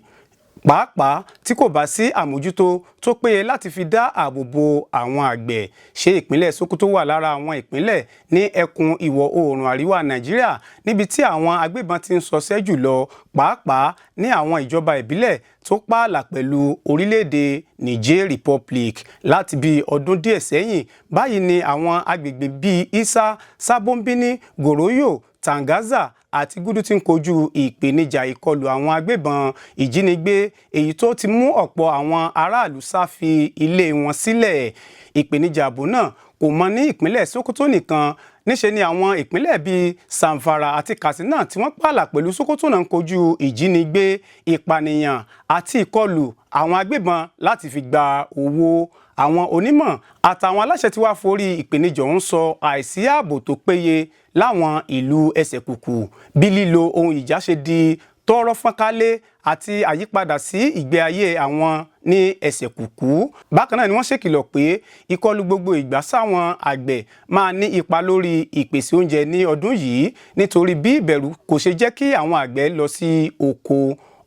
pàápàá tí kò bá sí àmójútó tó péye láti fi dá ààbò bo àwọn àgbẹ̀. Ṣé ìpínlẹ̀ Sokoto wà lára àwọn ìpínlẹ̀ ní ẹkùn ìwọ̀ oòrùn àríwá Nàìjíríà níbi tí àwọn agbébọn ti ń ṣọṣẹ́ jùlọ, pàápàá ní àwọn ìjọba ìbílẹ̀ tó pààlà pẹ̀lú orílẹ̀-èdè Niger Republic láti bí ọdún díẹ̀ sẹ́yìn. Báyìí ni àwọn agbègbè bíi Isa, Sábónbíní, Goroyo, Tangaza àti Gúdú ti ń kojú ìpèníjà ìkọlù àwọn agbébọn ìjínigbé, èyí tó ti mú ọ̀pọ̀ àwọn aráàlú sá fi ilé wọn sílẹ̀. Ìpèníjà ààbò náà kò mọ ní ìpínlẹ̀ Sokoto nìkan, níṣe ni àwọn ìpínlẹ̀ bíi Zamfara àti Katsina tí wọ́n pààlà pẹ̀lú Sokoto náà ń kojú ìjínigbé, ìpànìyàn àti ìkọlù àwọn agbébọn láti fi gba owó. Àwọn onímọ̀ àtàwọn aláṣẹ tí wàá forí ìpèníjà ọ̀hún sọ àìsí ààbò tó péye láwọn ìlú ẹsẹ̀ kùkù, bí lílo ohun ìjà ṣe di tọ́rọ́ fọ́nkálé àti àyípadà sí ìgbé ayé àwọn ní ẹsẹ̀ kùkù. Bákan náà ni wọ́n ṣèkìlọ̀ pé ìkọlù gbogbo ìgbà sáwọn àgbẹ̀ máa ní ipa lórí ìpèsè oúnjẹ ní ọdún yìí nítorí bí ìbẹ̀rù kò ṣe jẹ́ kí àwọn àgbẹ̀ lọ sí oko.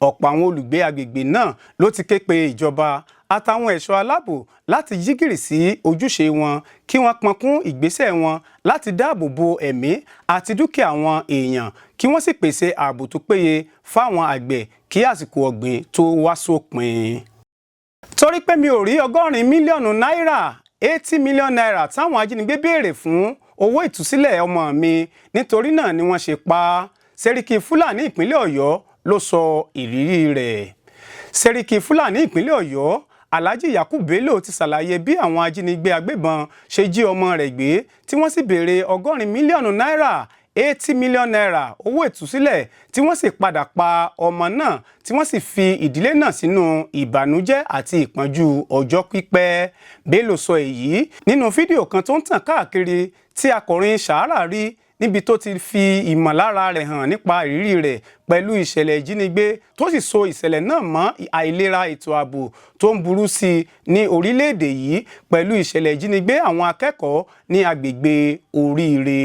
Ọ̀pọ̀ àwọn olùgbé agbègbè náà ló ti ké pe ìjọba àtàwọn ẹ̀ṣọ́ aláàbò láti yí gìrì sí ojúṣe wọn kí wọ́n pọnkún ìgbésẹ̀ wọn láti dáàbò bo ẹ̀mí àti dúkìá àwọn èèyàn, kí wọ́n sì pèsè ààbò tó péye fáwọn àgbẹ̀ kí àsìkò ọ̀gbìn tó wá sópin. Torí pé mi ò rí 80 mílíọ̀nù náírà, 80 mílíọ̀nù náírà táwọn ajínigbé béèrè fún owó ìtúsílẹ̀ ọmọ mi, nítorí náà ni wọ́n ṣe pa á. Sẹ́ríkì Fúlàní ìpínlẹ̀ Ọ̀yọ́ ló sọ ìrírí rẹ̀. Sẹ́ríkì Fúlàní ìpínlẹ̀ Ọ̀yọ́ Alhaji Yakubu Bello ti ṣàlàyé bí àwọn ajínigbé agbébọn ṣe jí ọmọ rẹ̀ gbé tí wọ́n sì béèrè 80 mílíọ̀nù náírà, 80 mílíọ̀nù náírà owó ìtúsílẹ̀ tí wọ́n sì padà pa ọmọ náà tí wọ́n sì fi ìdílé náà sínú ìbànújẹ́ àti ìpọ́njú ọjọ́ pípẹ́. Bello sọ èyí nínú fídíò kan tó ń tàn káàkiri tí akọ̀ròyìn Sahara rí níbi tó ti fi ìmọ̀lára rẹ̀ hàn nípa ìrírí rẹ̀ pẹ̀lú ìṣẹ̀lẹ̀ ìjínigbé tó sì so ìṣẹ̀lẹ̀ náà mọ́ àìlera ètò ààbò tó ń burú sí i ní orílẹ̀-èdè yìí pẹ̀lú ìṣẹ̀lẹ̀ ìjínigbé àwọn akẹ́kọ̀ọ́ ní agbègbè Oríire.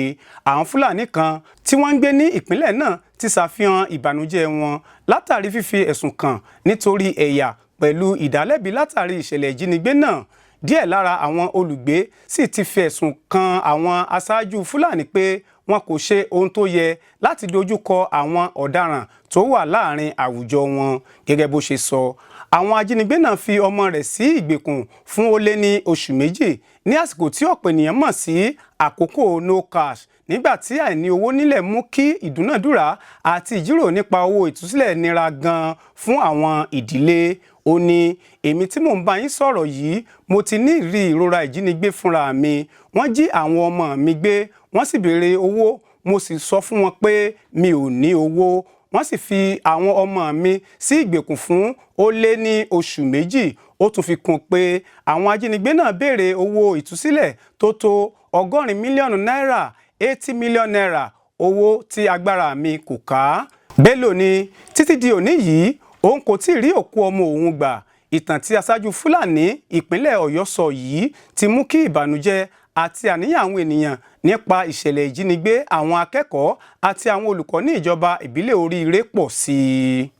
Àwọn Fúlàní kan tí wọ́n ń gbé ní ìpínlẹ̀ náà ti ṣàfihàn ìbànújẹ́ wọn látàrí fífi ẹ̀sùn kàn nítorí ẹ̀yà pẹ̀lú ìdálẹ́bi látàrí ìṣẹ̀lẹ̀ ìjínigbé náà. Díẹ̀ lára àwọn olùgbé sì ti fi ẹ̀sùn kan àwọn aṣáájú Fúlàní pé wọn kò ṣe ohun tó yẹ láti dojúkọ àwọn ọ̀daràn tó wà láàrin àwùjọ wọn. Gẹ́gẹ́ bó ṣe sọ, àwọn ajínigbé náà fi ọmọ rẹ̀ sí ìgbèkùn fún ó lé ní oṣù méjì ní àsìkò tí ọ̀pọ̀ ènìyàn mọ̀ sí àkókò no cash, nígbà tí àìní owó nílẹ̀ mú kí ìdúnàdúrà àti ìjíròrò nípa owó ìtúsílẹ̀ nira gan fún àwọn ìdílé. Ó ní, èmi tí mò ń bá yín sọ̀rọ̀ yìí, mo ti ní ìrírí ìrora ìjínigbé fúnra mi. Wọ́n jí àwọn ọmọ mi gbé, wọ́n sì béèrè owó, mo sì sọ fún wọn pé mi ò ní owó. Wọ́n sì fi àwọn ọmọ mi sí ìgbèkùn fún ó lé ní oṣù méjì. Ó tún fi kún pé àwọn ajínigbé náà béèrè owó ìtúsílẹ̀ tó tó 80 mílíọ̀nù náírà, 80 mílíọ̀nù náírà, owó tí agbára mi kò ká. Bello ní títí di òní yìí òun kò tí ì rí òkú ọmọ òun gbà. Ìtàn tí aṣáájú Fúlàní ìpínlẹ̀ Ọ̀yọ́ sọ yìí ti mú kí ìbànújẹ́ àti àníyàn àwọn ènìyàn nípa ìṣẹ̀lẹ̀ ìjínigbé àwọn akẹ́kọ̀ọ́ àti àwọn olùkọ́ ní ìjọba ìbílẹ̀ Oríire pọ̀ sí i.